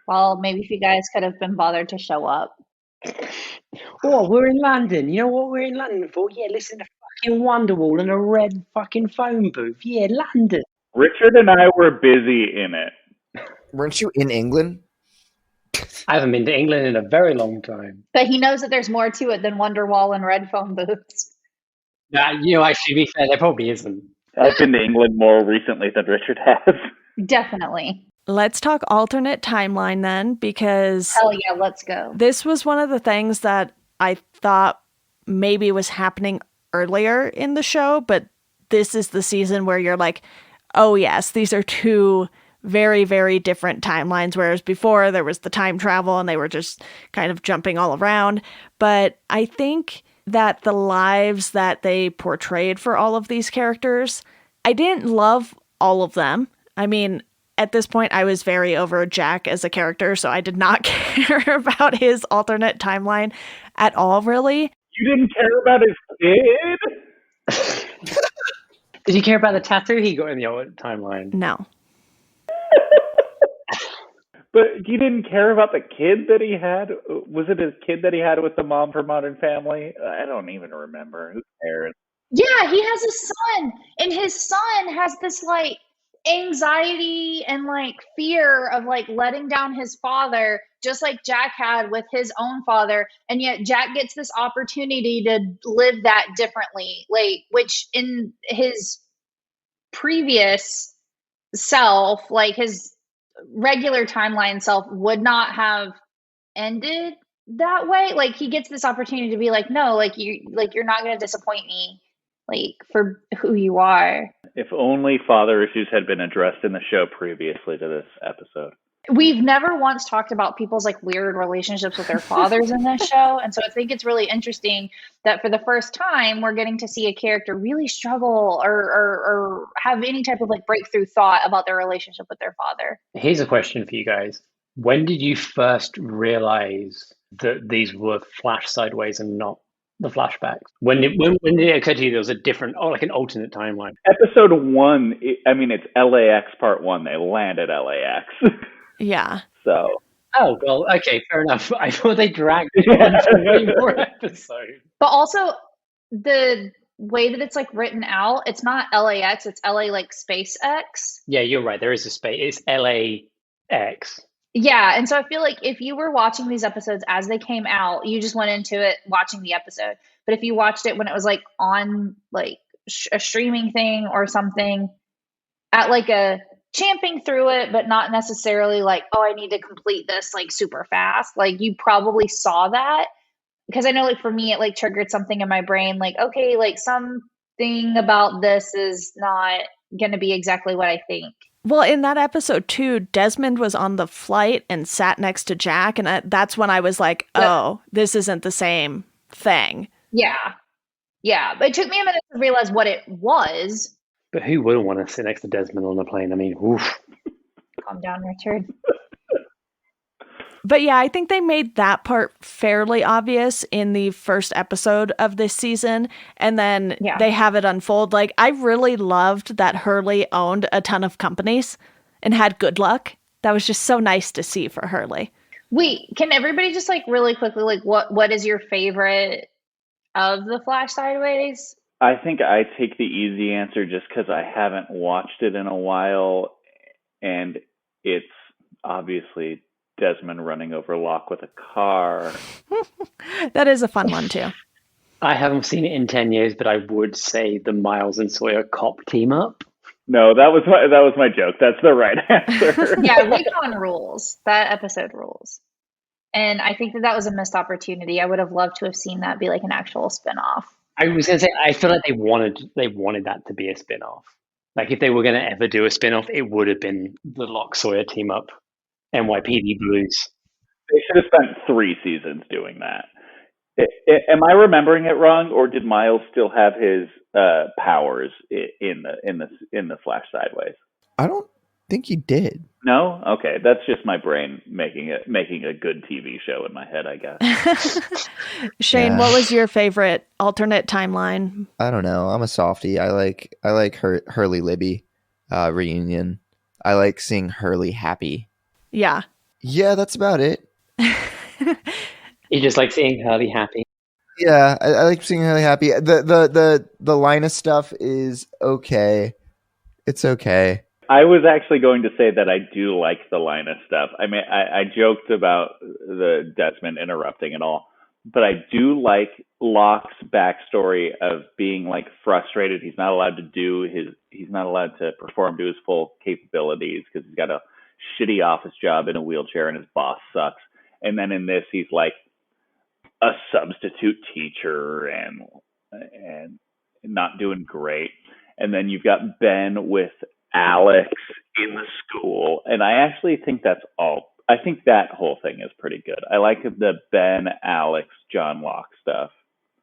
Well, maybe if you guys could have been bothered to show up. Oh, we're in London. You know what we're in London for? Yeah, listen to fucking Wonderwall and a red fucking phone booth. Yeah, London. Richard and I were busy in it. Weren't you in England? I haven't been to England in a very long time. But he knows that there's more to it than Wonderwall and red phone booths. Actually, to be fair, there probably isn't. I've been to England more recently than Richard has. Definitely. Let's talk alternate timeline then, because Hell yeah, let's go. this was one of the things that I thought maybe was happening earlier in the show, but this is the season where you're like, oh yes, these are two very, very different timelines, whereas before there was the time travel and they were just kind of jumping all around. But I think that the lives that they portrayed for all of these characters, I didn't love all of them. I mean, at this point, I was very over Jack as a character, so I did not care about his alternate timeline at all, really. You didn't care about his kid? Did you care about the tattoo he got in the old timeline? No. But you didn't care about the kid that he had? Was it his kid that he had with the mom from Modern Family? I don't even remember. Who cares? Yeah, he has a son, and his son has this like anxiety and like fear of like letting down his father, just like Jack had with his own father. And yet Jack gets this opportunity to live that differently, like, which in his previous self, like his regular timeline self, would not have ended that way. Like, he gets this opportunity to be like, no, like you're not going to disappoint me, like, for who you are. If only father issues had been addressed in the show previously to this episode. We've never once talked about people's like weird relationships with their fathers in this show. And so I think it's really interesting that for the first time, we're getting to see a character really struggle or have any type of like breakthrough thought about their relationship with their father. Here's a question for you guys. When did you first realize that these were flash sideways and not the flashbacks? When did it occur to you there was a different, like an alternate timeline? Episode 1, it's LAX part 1. They land at LAX. Yeah. So. Oh, well, okay, fair enough. I thought they dragged it on for way more episodes. But also the way that it's like written out, it's not LAX, it's LA like SpaceX. Yeah, you're right. There is a space. It's LAX. Yeah, and so I feel like if you were watching these episodes as they came out, you just went into it watching the episode. But if you watched it when it was like on like a streaming thing or something, at like a champing through it, but not necessarily like, oh, I need to complete this like super fast, like you probably saw that. Because I know like for me, it like triggered something in my brain, like, okay, like something about this is not going to be exactly what I think. Well, in that episode too, Desmond was on the flight and sat next to Jack, and that's when I was like, oh, this isn't the same thing. Yeah. But it took me a minute to realize what it was. But who wouldn't want to sit next to Desmond on a plane? I mean, oof. Calm down, Richard. But yeah, I think they made that part fairly obvious in the first episode of this season. And then they have it unfold. Like, I really loved that Hurley owned a ton of companies and had good luck. That was just so nice to see for Hurley. Wait, can everybody just like really quickly, like what is your favorite of the Flash Sideways? I think I take the easy answer just because I haven't watched it in a while. And it's obviously Desmond running over Locke with a car. That is a fun one too. I haven't seen it in 10 years, but I would say the Miles and Sawyer cop team up. No, that was my joke. That's the right answer. Yeah, Recon rules. That episode rules. And I think that was a missed opportunity. I would have loved to have seen that be like an actual spinoff. I was going to say, I feel like they wanted that to be a spinoff. Like if they were going to ever do a spinoff, it would have been the Locke Sawyer team up. NYPD Blues. They should have spent 3 seasons doing that. Am I remembering it wrong, or did Miles still have his powers in the Flash Sideways? I don't think he did. No? Okay, that's just my brain making a good TV show in my head, I guess. Shane, Yeah. what was your favorite alternate timeline? I don't know. I'm a softie. I like Hurley Libby reunion. I like seeing Hurley happy. Yeah. Yeah, that's about it. You just like seeing Hurley happy. Yeah, I like seeing Hurley happy. The Linus stuff is okay. It's okay. I was actually going to say that I do like the Linus stuff. I mean, I joked about the Desmond interrupting and all, but I do like Locke's backstory of being like frustrated. He's not allowed to perform to his full capabilities because he's got a shitty office job in a wheelchair and his boss sucks. And then in this, he's like a substitute teacher and not doing great. And then you've got Ben with Alex in the school, and I actually think that's all. I think that whole thing is pretty good. I like the Ben, Alex, John Locke stuff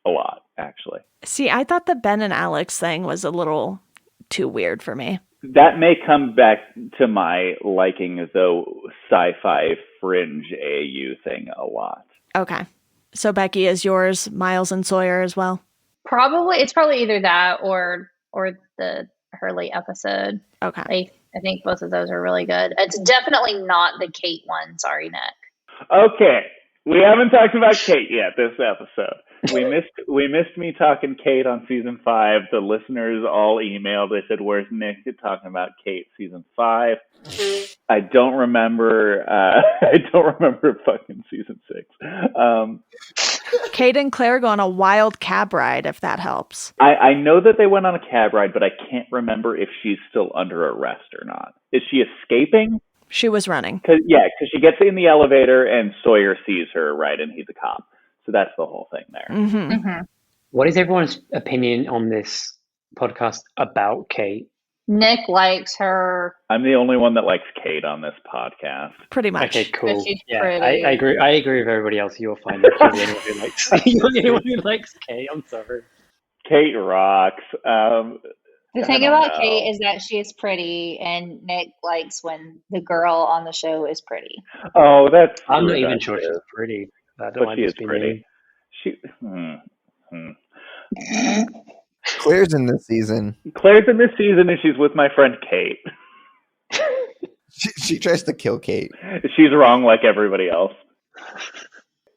a lot, actually. See, I thought the Ben and Alex thing was a little too weird for me. That may come back to my liking the sci-fi fringe AU thing a lot. Okay. So Becky, is yours Miles and Sawyer as well? It's probably either that or the Hurley episode. Okay. I think both of those are really good. It's definitely not the Kate one. Sorry, Nick. Okay, we haven't talked about Kate yet this episode. We missed me talking Kate on season 5. The listeners all emailed. They said, "Where's Nick talking about Kate season 5?" I don't remember. I don't remember fucking season 6. Kate and Claire go on a wild cab ride, if that helps. I know that they went on a cab ride, but I can't remember if she's still under arrest or not. Is she escaping? She was running. Because she gets in the elevator and Sawyer sees her, right, and he's a cop. So that's the whole thing there. Mm-hmm. Mm-hmm. What is everyone's opinion on this podcast about Kate? Nick likes her. I'm the only one that likes Kate on this podcast. Pretty much. Okay, cool. She's Yeah, pretty. I agree. I agree with everybody else. You'll find that you're the only one who likes. You're the only one who likes Kate. I'm sorry. Kate rocks. The thing about Kate is that she is pretty, and Nick likes when the girl on the show is pretty. Oh, that's. I'm not even sure she's pretty. I don't But want she to is be pretty. mean. Claire's in this season. Claire's in this season, and she's with my friend Kate. She tries to kill Kate. She's wrong like everybody else.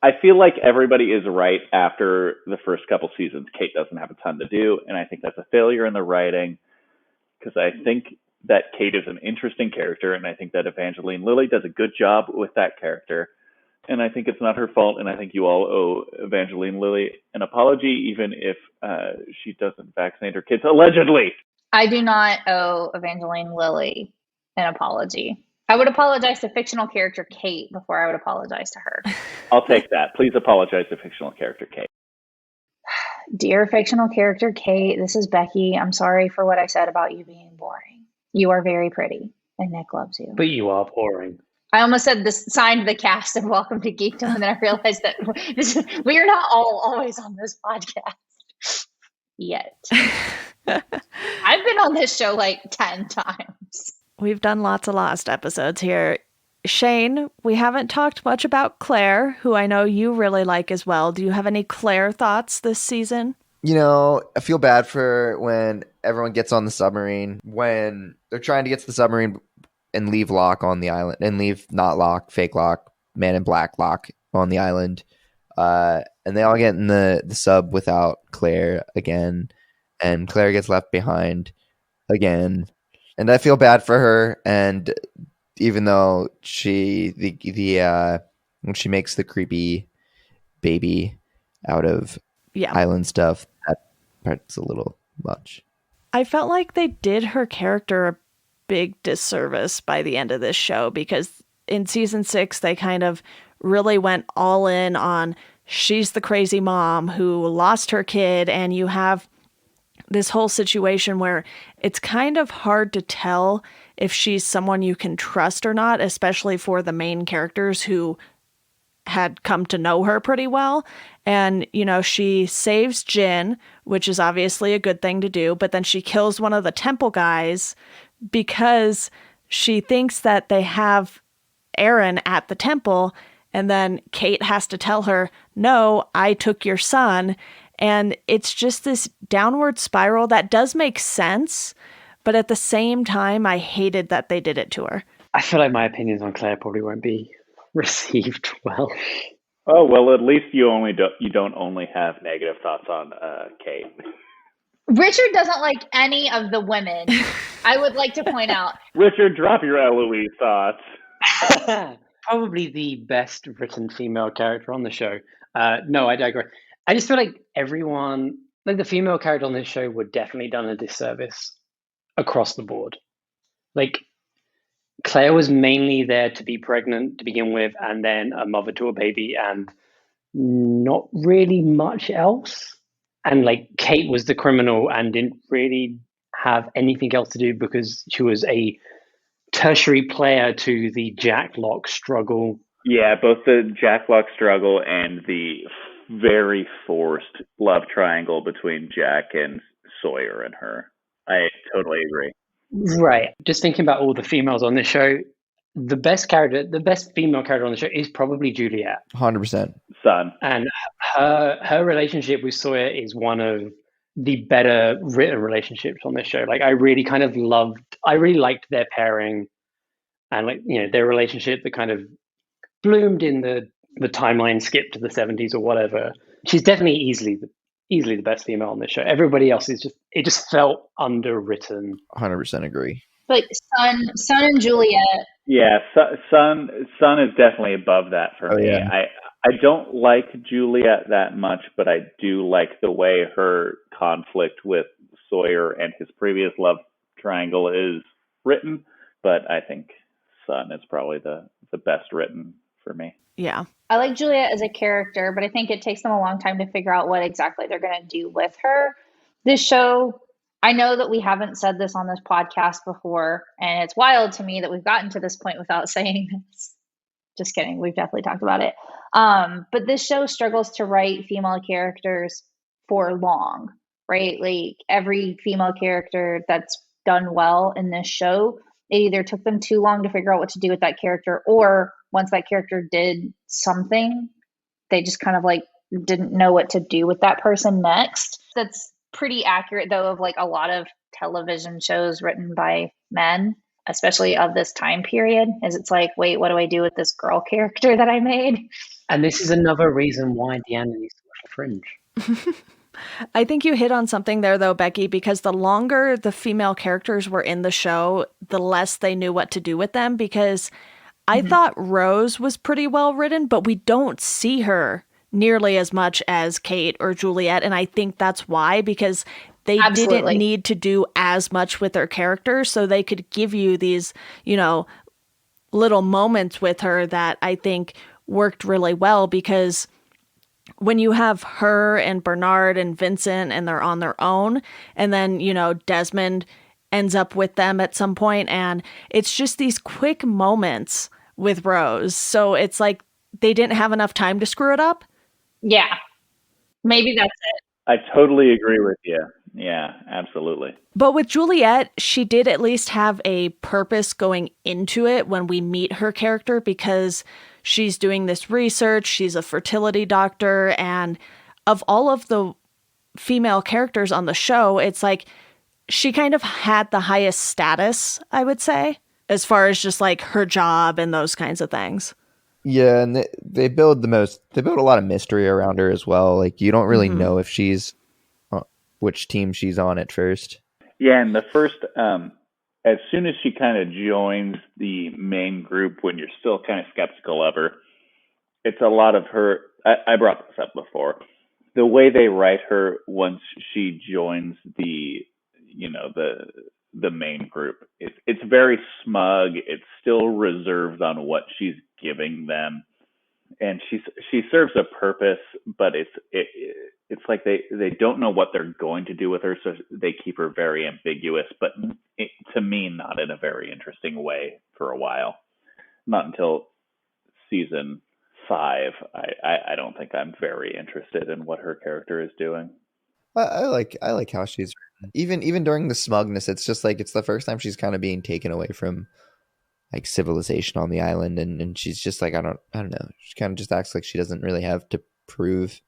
I feel like everybody is right after the first couple seasons. Kate doesn't have a ton to do, and I think that's a failure in the writing because I think that Kate is an interesting character, and I think that Evangeline Lilly does a good job with that character, and I think it's not her fault, and I think you all owe Evangeline Lilly an apology, even if she doesn't vaccinate her kids, allegedly. I do not owe Evangeline Lilly an apology. I would apologize to fictional character Kate before I would apologize to her. I'll take that. Please apologize to fictional character Kate. Dear fictional character Kate, this is Becky. I'm sorry for what I said about you being boring. You are very pretty, and Nick loves you. But you are boring. I almost said this signed the cast and welcome to Geekdom, and then I realized that we are not all always on this podcast yet. I've been on this show like 10 times. We've done lots of Lost episodes here. Shane, we haven't talked much about Claire, who I know you really like as well. Do you have any Claire thoughts this season? You know, I feel bad for when everyone gets on the submarine, when they're trying to get to the submarine and leave Locke on the island, and leave not Locke, fake Locke, Man in Black Locke on the island. And they all get in the sub without Claire again, and Claire gets left behind again. And I feel bad for her, and even though when she makes the creepy baby out of island stuff, that part's a little much. I felt like they did her character a big disservice by the end of this show, because in season 6 they kind of really went all in on she's the crazy mom who lost her kid, and you have this whole situation where it's kind of hard to tell if she's someone you can trust or not, especially for the main characters who had come to know her pretty well. And, she saves Jin, which is obviously a good thing to do, but then she kills one of the temple guys because she thinks that they have Aaron at the temple. And then Kate has to tell her, no, I took your son. And it's just this downward spiral that does make sense. But at the same time, I hated that they did it to her. I feel like my opinions on Claire probably won't be received well. Oh, well, at least you don't only have negative thoughts on Kate. Richard doesn't like any of the women. I would like to point out. Richard, drop your Eloise thoughts. Probably the best written female character on the show. No, I digress. I just feel like everyone, like the female character on this show, were definitely done a disservice across the board. Like, Claire was mainly there to be pregnant to begin with, and then a mother to a baby, and not really much else. And like, Kate was the criminal and didn't really have anything else to do because she was a tertiary player to the Jack Lock struggle. Yeah, both the Jack Lock struggle and the very forced love triangle between Jack and Sawyer and her. I totally agree. Right. Just thinking about all the females on this show, the best female character on the show is probably Juliet. 100%. Sun. And her relationship with Sawyer is one of the better written relationships on this show. Like, I really liked their pairing, and like, their relationship that kind of bloomed in the timeline skip to the 70s or whatever. She's definitely easily the best female on this show. Everybody else it just felt underwritten. 100% agree. Like Sun and Juliet. Yeah, Sun is definitely above that for me. Yeah. I don't like Juliet that much, but I do like the way her conflict with Sawyer and his previous love triangle is written. But I think Sun is probably the best written for me. Yeah. I like Juliet as a character, but I think it takes them a long time to figure out what exactly they're going to do with her. This show, I know that we haven't said this on this podcast before, and it's wild to me that we've gotten to this point without saying this. Just kidding. We've definitely talked about it. But this show struggles to write female characters for long, right? Like, every female character that's done well in this show, it either took them too long to figure out what to do with that character, or once that character did something, they just kind of like didn't know what to do with that person next. That's pretty accurate, though, of like a lot of television shows written by men, especially of this time period, is it's like, wait, what do I do with this girl character that I made? And this is another reason why Deanna needs to watch Fringe. I think you hit on something there, though, Becky, because the longer the female characters were in the show, the less they knew what to do with them, because I thought Rose was pretty well written, but we don't see her nearly as much as Kate or Juliet. And I think that's why, because they Absolutely. didn't need to do as much with their characters, so they could give you these, little moments with her that I think worked really well, because when you have her and Bernard and Vincent and they're on their own, and then, Desmond ends up with them at some point, and it's just these quick moments with Rose. So it's like they didn't have enough time to screw it up. Yeah, maybe that's it. I totally agree with you. Yeah, absolutely. But with Juliet, she did at least have a purpose going into it when we meet her character, because she's doing this research. She's a fertility doctor. And of all of the female characters on the show, it's like she kind of had the highest status, I would say, as far as just like her job and those kinds of things. Yeah, and they build a lot of mystery around her as well. Like, you don't really know if she's which team she's on at first. Yeah, and the first, as soon as she kind of joins the main group, when you're still kind of skeptical of her, it's a lot of her. I brought this up before. The way they write her once she joins the main group, it's very smug. It's still reserved on what she's giving them, and she serves a purpose, but it's like they don't know what they're going to do with her, so they keep her very ambiguous, but to me, not in a very interesting way for a while. Not until season 5, I don't think I'm very interested in what her character is doing. I like how she's written. Even during the smugness, it's just like it's the first time she's kind of being taken away from like civilization on the island, and she's just like I don't know. She kind of just acts like she doesn't really have to prove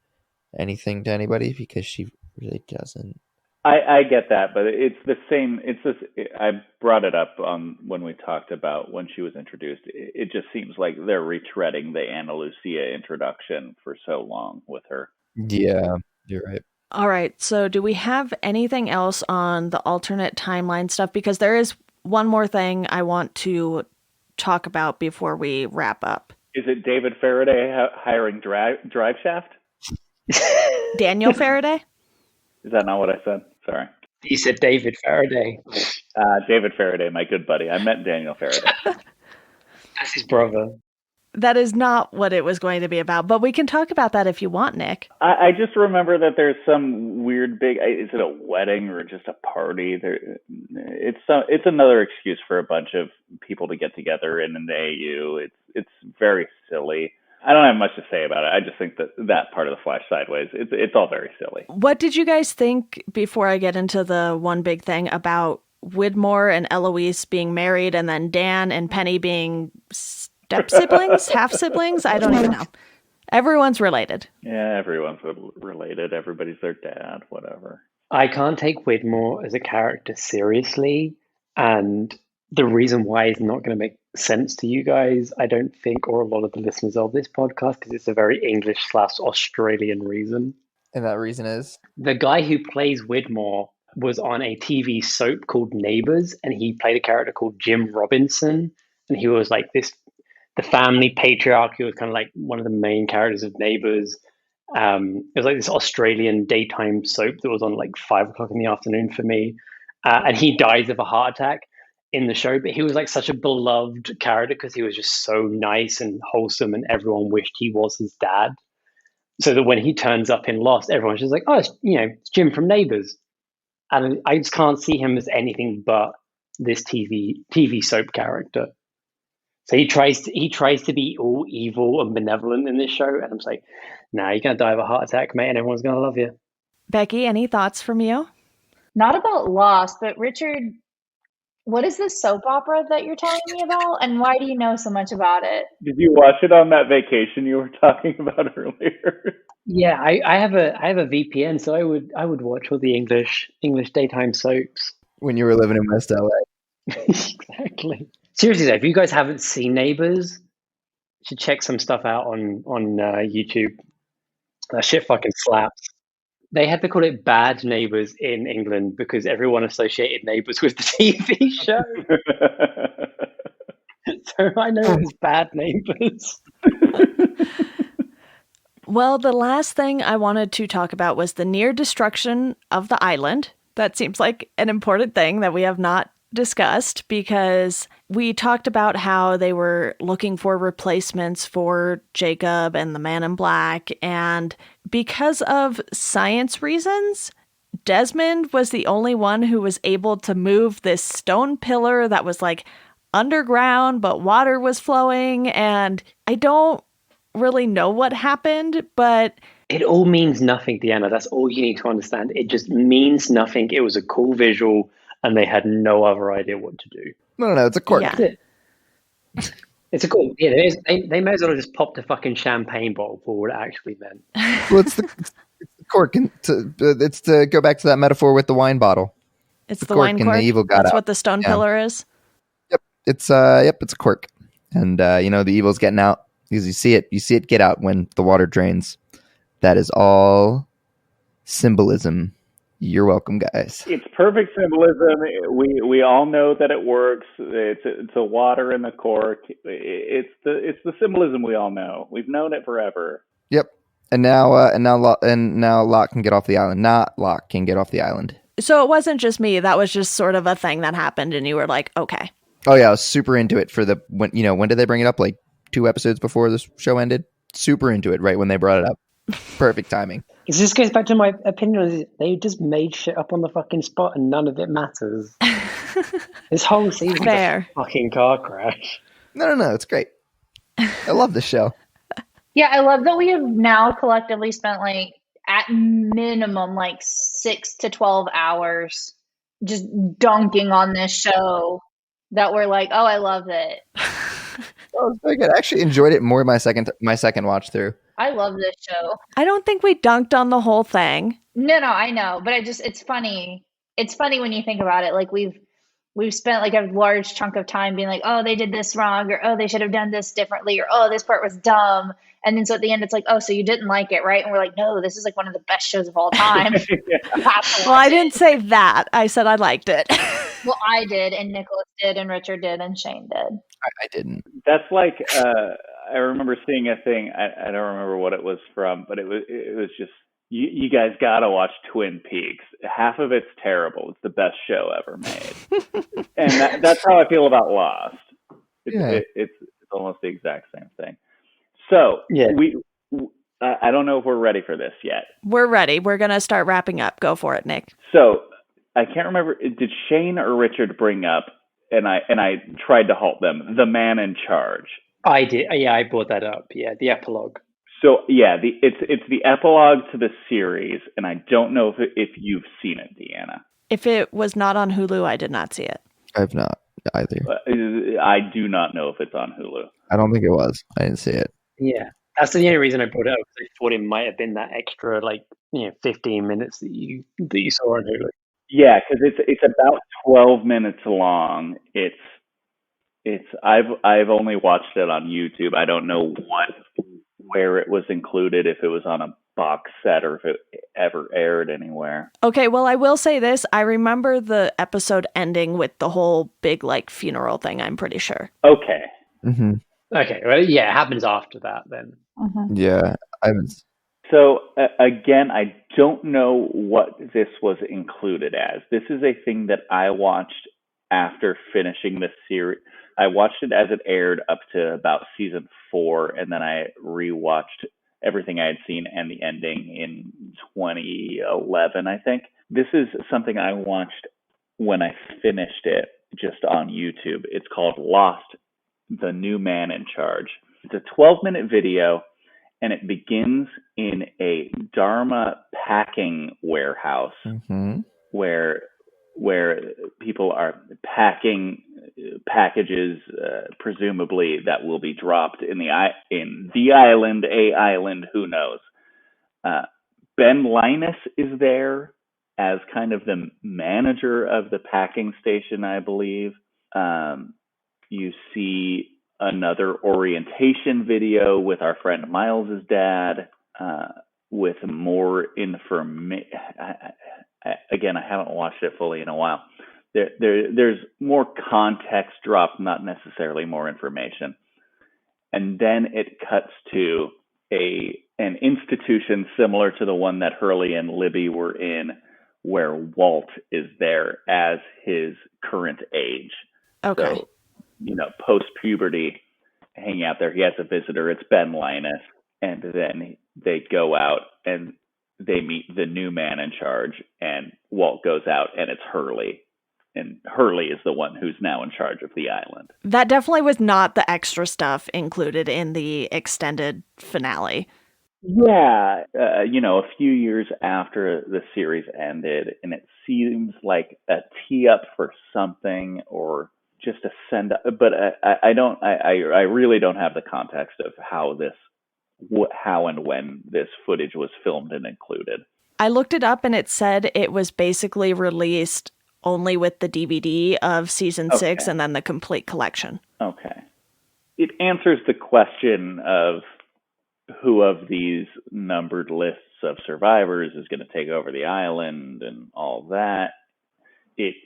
anything to anybody because she really doesn't. I get that, but it's the same. It's just I brought it up when we talked about when she was introduced. It just seems like they're retreading the Ana Lucia introduction for so long with her. Yeah, you're right. All right. So do we have anything else on the alternate timeline stuff? Because there is one more thing I want to talk about before we wrap up. Is it David Faraday hiring Drive Shaft? Daniel Faraday? Is that not what I said? Sorry. You said David Faraday. David Faraday, my good buddy. I meant Daniel Faraday. That's his brother. That is not what it was going to be about, but we can talk about that if you want, Nick. I just remember that there's some weird big. Is it a wedding or just a party? It's another excuse for a bunch of people to get together in an AU. It's very silly. I don't have much to say about it. I just think that part of the Flash Sideways, it's all very silly. What did you guys think, before I get into the one big thing, about Widmore and Eloise being married and then Dan and Penny being step siblings, half siblings? I don't even know. Everyone's related. Yeah, everyone's related. Everybody's their dad, whatever. I can't take Widmore as a character seriously, and the reason why is not going to make sense to you guys, I don't think, or a lot of the listeners of this podcast, because it's a very English/Australian reason. And that reason is? The guy who plays Widmore was on a TV soap called Neighbours, and he played a character called Jim Robinson, and he was like the family patriarch. He was kind of like one of the main characters of Neighbours. It was like this Australian daytime soap that was on like 5 o'clock in the afternoon for me, and he dies of a heart attack in the show, but he was like such a beloved character because he was just so nice and wholesome, and everyone wished he was his dad. So that when he turns up in Lost, everyone's just like, oh, it's Jim from Neighbours. And I just can't see him as anything but this TV soap character. So he tries to be all evil and benevolent in this show, and I'm just like, nah, you're gonna die of a heart attack, mate, and everyone's gonna love you. Becky, any thoughts from you? Not about Lost, but Richard, what is this soap opera that you're telling me about, and why do you know so much about it? Did you watch it on that vacation you were talking about earlier? Yeah, I have a VPN, so I would watch all the English daytime soaps. When you were living in West LA. Exactly. Seriously though, if you guys haven't seen Neighbours, you should check some stuff out on YouTube. That shit fucking slaps. They had to call it Bad Neighbours in England because everyone associated Neighbours with the TV show. So I know it was Bad Neighbours. Well, the last thing I wanted to talk about was the near destruction of the island. That seems like an important thing that we have not discussed, because we talked about how they were looking for replacements for Jacob and the Man in Black, and because of science reasons, Desmond was the only one who was able to move this stone pillar that was like underground, but water was flowing, and I don't really know what happened, but it all means nothing, Deanna. That's all you need to understand. It just means nothing. It was a cool visual, and they had no other idea what to do. No, it's a quirk. Yeah. It's a cool. Yeah, they may as well have just popped a fucking champagne bottle for what it actually meant. Well, it's the cork. It's to go back to that metaphor with the wine bottle. it's the wine and cork. the evil got That's out. what the stone pillar is. Yep, it's a quirk, and the evil's getting out because you see it get out when the water drains. That is all symbolism. You're welcome, guys. It's perfect symbolism. We all know that it works. It's a water in the cork. It's the symbolism we all know. We've known it forever. Yep. And now Locke can get off the island. Not Locke can get off the island. So it wasn't just me. That was just sort of a thing that happened, and you were like, okay. Oh yeah, I was super into it for when did they bring it up? Like 2 episodes before the show ended. Super into it right when they brought it up. Perfect timing. This goes back to my opinion. They just made shit up on the fucking spot, and none of it matters. This whole season's a fucking car crash. No, it's great. I love this show. Yeah, I love that we have now collectively spent like at minimum like 6 to 12 hours just dunking on this show that we're like, oh, I love it. That was very good. I actually enjoyed it more my second watch through. I love this show. I don't think we dunked on the whole thing. No, I know, but it's funny. It's funny when you think about it. Like we've spent like a large chunk of time being like, oh, they did this wrong, or oh, they should have done this differently, or oh, this part was dumb. And then so at the end, it's like, oh, so you didn't like it, right? And we're like, no, this is like one of the best shows of all time. Well, I didn't say that. I said I liked it. Well, I did, and Nicholas did, and Richard did, and Shane did. I didn't. That's like I remember seeing a thing. I don't remember what it was from, but it was just you guys gotta watch Twin Peaks. Half of it's terrible. It's the best show ever made, and that's how I feel about Lost. It's almost the exact same thing. So Yeah. I don't know if we're ready for this yet. We're ready. We're going to start wrapping up. Go for it, Nick. So I can't remember. Did Shane or Richard bring up? And I tried to halt them. The man in charge. I did. Yeah, I brought that up. Yeah, the epilogue. So yeah, it's the epilogue to the series, and I don't know if you've seen it, Deanna. If it was not on Hulu, I did not see it. I've not either. I do not know if it's on Hulu. I don't think it was. I didn't see it. Yeah, that's the only reason I brought it up. Because I thought it might have been that extra 15 minutes that you saw on Hulu. Yeah, because it's about 12 minutes long. I've only watched it on YouTube. I don't know where it was included, if it was on a box set or if it ever aired anywhere. Okay, well, I will say this. I remember the episode ending with the whole big funeral thing, I'm pretty sure. Okay. Mm-hmm. Okay, well, yeah, it happens after that then. Yeah, I haven't. So again, I don't know what this was included as. This is a thing that I watched after finishing the series. I watched it as it aired up to about season 4, and then I rewatched everything I had seen and the ending in 2011, I think. This is something I watched when I finished it just on YouTube. It's called Lost, The New Man in Charge. It's a 12-minute video, and it begins in a Dharma packing warehouse where people are packing packages, presumably that will be dropped in the island, a island, who knows. Ben Linus is there as kind of the manager of the packing station, I believe. You see another orientation video with our friend Miles's dad, with more information. Again, I haven't watched it fully in a while. There's more context dropped, not necessarily more information. And then it cuts to an institution similar to the one that Hurley and Libby were in, where Walt is there as his current age. Okay. So, post-puberty, hanging out there. He has a visitor. It's Ben Linus. And then they go out and they meet the new man in charge, and Walt goes out, and it's Hurley. And Hurley is the one who's now in charge of the island. That definitely was not the extra stuff included in the extended finale. Yeah, a few years after the series ended, and it seems like a tee up for something, or just a send up. But I really don't have the context of how and when this footage was filmed and included. I looked it up, and it said it was basically released only with the DVD of season 6 and then the complete collection. Okay. It answers the question of who of these numbered lists of survivors is going to take over the island and all that. It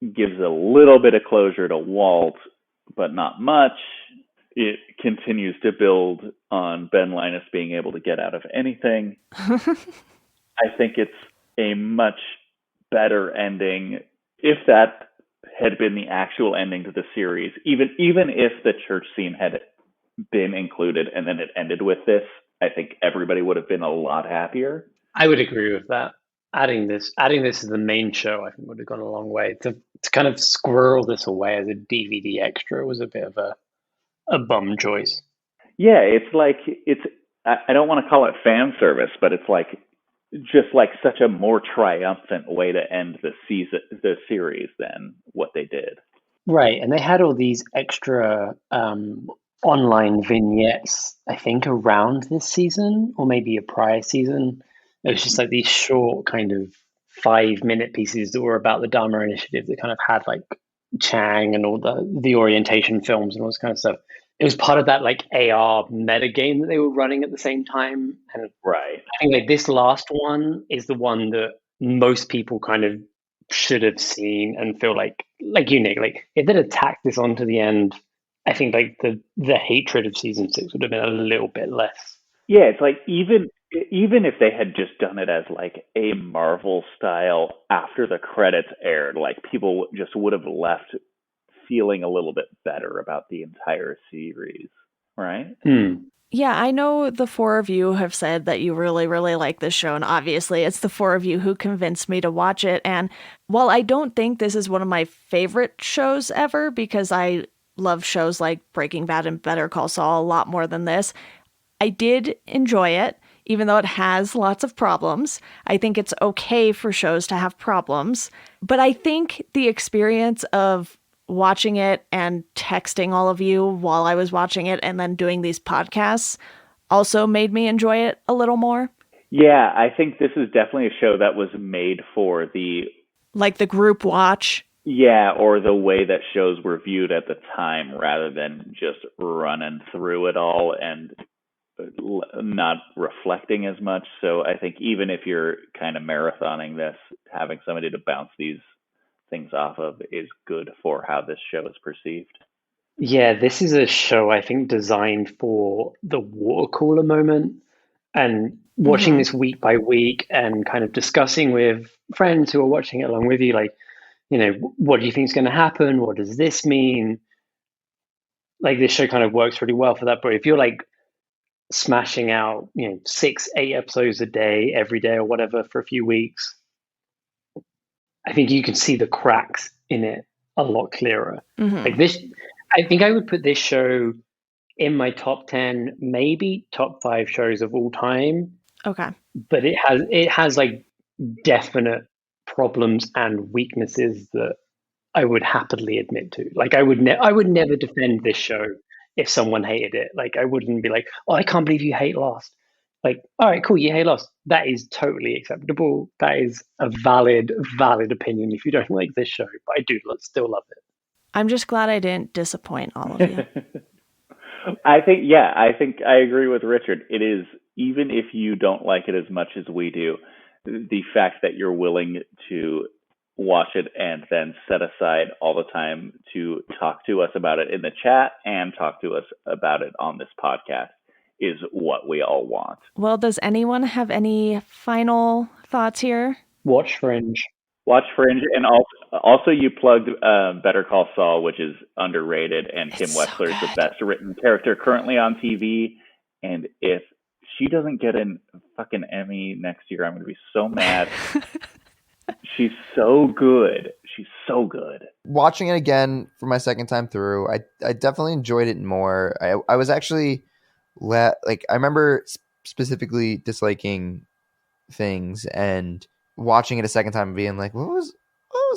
gives a little bit of closure to Walt, but not much. It continues to build on Ben Linus being able to get out of anything. I think it's a much better ending. If that had been the actual ending to the series, even if the church scene had been included and then it ended with this, I think everybody would have been a lot happier. I would agree with that. Adding this as the main show, I think, would have gone a long way. To kind of squirrel this away as a DVD extra was a bit of a bum choice. Yeah, it's like I don't want to call it fan service, but it's like just like such a more triumphant way to end the series than what they did. Right, and they had all these extra online vignettes, I think, around this season, or maybe a prior season. It was just like these short, kind of 5-minute pieces that were about the Dharma Initiative that kind of had like Chang and all the orientation films and all this kind of stuff. It was part of that like AR meta game that they were running at the same time. And Right. I think like this last one is the one that most people kind of should have seen and feel like you, Nick, like if they'd attacked this on to the end, I think like the hatred of season 6 would have been a little bit less. Yeah, it's like even if they had just done it as like a Marvel style after the credits aired, like people just would have left feeling a little bit better about the entire series, right? Yeah, I know the four of you have said that you really, really like this show, and obviously it's the four of you who convinced me to watch it. And while I don't think this is one of my favorite shows ever, because I love shows like Breaking Bad and Better Call Saul a lot more than this, I did enjoy it, even though it has lots of problems. I think it's okay for shows to have problems, but I think the experience of watching it and texting all of you while I was watching it and then doing these podcasts also made me enjoy it a little more. Yeah, I think this is definitely a show that was made for the group watch. Yeah, or the way that shows were viewed at the time rather than just running through it all and not reflecting as much. So I think even if you're kind of marathoning this, having somebody to bounce these things off of is good for how this show is perceived. Yeah, this is a show I think designed for the water cooler moment, and watching this week by week and kind of discussing with friends who are watching it along with you, like, what do you think is going to happen? What does this mean? Like this show kind of works really well for that. But if you're like smashing out, 6, 8 episodes a day, every day or whatever for a few weeks, I think you can see the cracks in it a lot clearer. Like this, I think I would put this show in my top 10, maybe top 5 shows of all time. Okay. But it has like definite problems and weaknesses that I would happily admit to. Like I would never defend this show if someone hated it. Like I wouldn't be like, "Oh, I can't believe you hate Lost." Like, all right, cool, you hate Lost. That is totally acceptable. That is a valid opinion if you don't like this show. But I do still love it. I'm just glad I didn't disappoint all of you. I think I agree with Richard. It is, even if you don't like it as much as we do, the fact that you're willing to watch it and then set aside all the time to talk to us about it in the chat and talk to us about it on this podcast is what we all want. Well, does anyone have any final thoughts here? Watch Fringe. Watch Fringe, and also you plugged Better Call Saul, which is underrated, and Kim Wexler is the best written character currently on TV. And if she doesn't get a fucking Emmy next year, I'm going to be so mad. She's so good. She's so good. Watching it again for my second time through, I definitely enjoyed it more. I was actually I remember specifically disliking things and watching it a second time and being like, what was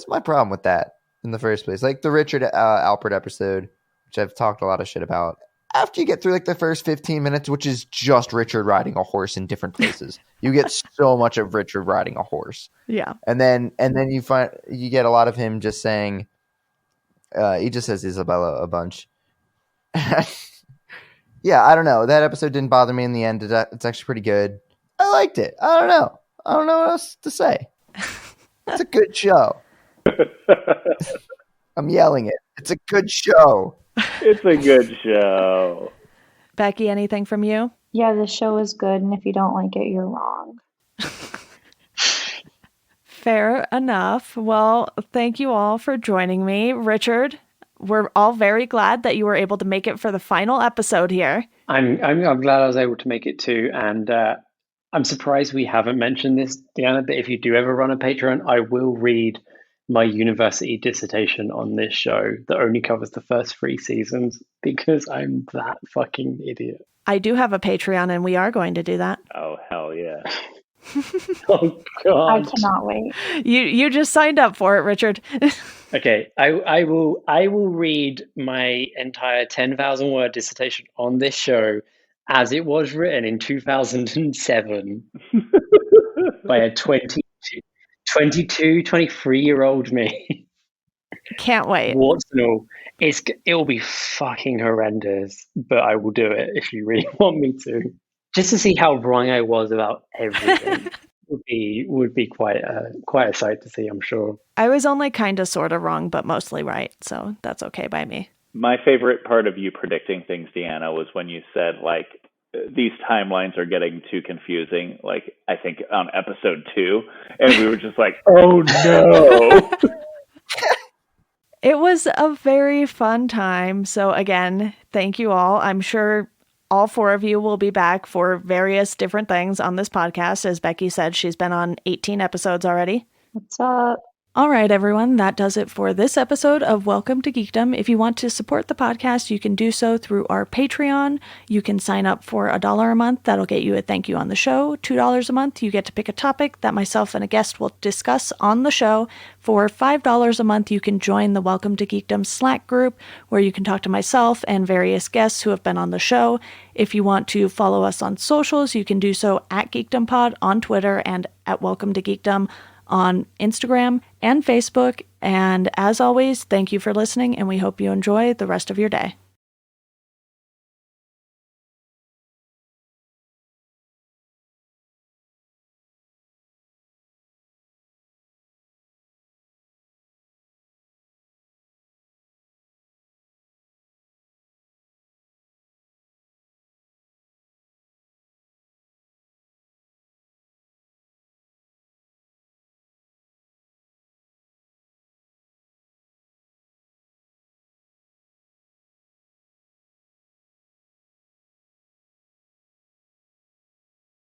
my problem with that in the first place? Like the Richard Alpert episode, which I've talked a lot of shit about. After you get through like the first 15 minutes, which is just Richard riding a horse in different places, you get so much of Richard riding a horse. Yeah. And then you get a lot of him just saying, he just says Isabella a bunch. Yeah, I don't know. That episode didn't bother me in the end. It's actually pretty good. I liked it. I don't know what else to say. It's a good show. I'm yelling it. It's a good show. It's a good show. Becky, anything from you? Yeah, the show is good, and if you don't like it, you're wrong. Fair enough. Well, thank you all for joining me. Richard, we're all very glad that you were able to make it for the final episode here. I'm glad I was able to make it too, and I'm surprised we haven't mentioned this, Deanna. But if you do ever run a Patreon, I will read my university dissertation on this show that only covers the first 3 seasons because I'm that fucking idiot. I do have a Patreon, and we are going to do that. Oh, hell yeah. Oh I god. cannot wait. You just signed up for it, Richard. Okay, I will read my entire 10,000 word dissertation on this show as it was written in 2007 by a 22, 23-year-old me. Can't wait. Warts and all. It'll be fucking horrendous, but I will do it if you really want me to. Just to see how wrong I was about everything would be quite a sight to see, I'm sure. I was only kind of sort of wrong, but mostly right, so that's okay by me. My favorite part of you predicting things, Deanna, was when you said, like, these timelines are getting too confusing, like, I think on episode 2, and we were just like, oh no! It was a very fun time. So again, thank you all. I'm sure all 4 of you will be back for various different things on this podcast. As Becky said, she's been on 18 episodes already. What's up? All right, everyone, that does it for this episode of Welcome to Geekdom. If you want to support the podcast, you can do so through our Patreon. You can sign up for $1 a month. That'll get you a thank you on the show. $2 a month, you get to pick a topic that myself and a guest will discuss on the show. For $5 a month, you can join the Welcome to Geekdom Slack group, where you can talk to myself and various guests who have been on the show. If you want to follow us on socials, you can do so at GeekdomPod on Twitter and at Welcome to Geekdom on Instagram and Facebook. And as always, thank you for listening, and we hope you enjoy the rest of your day.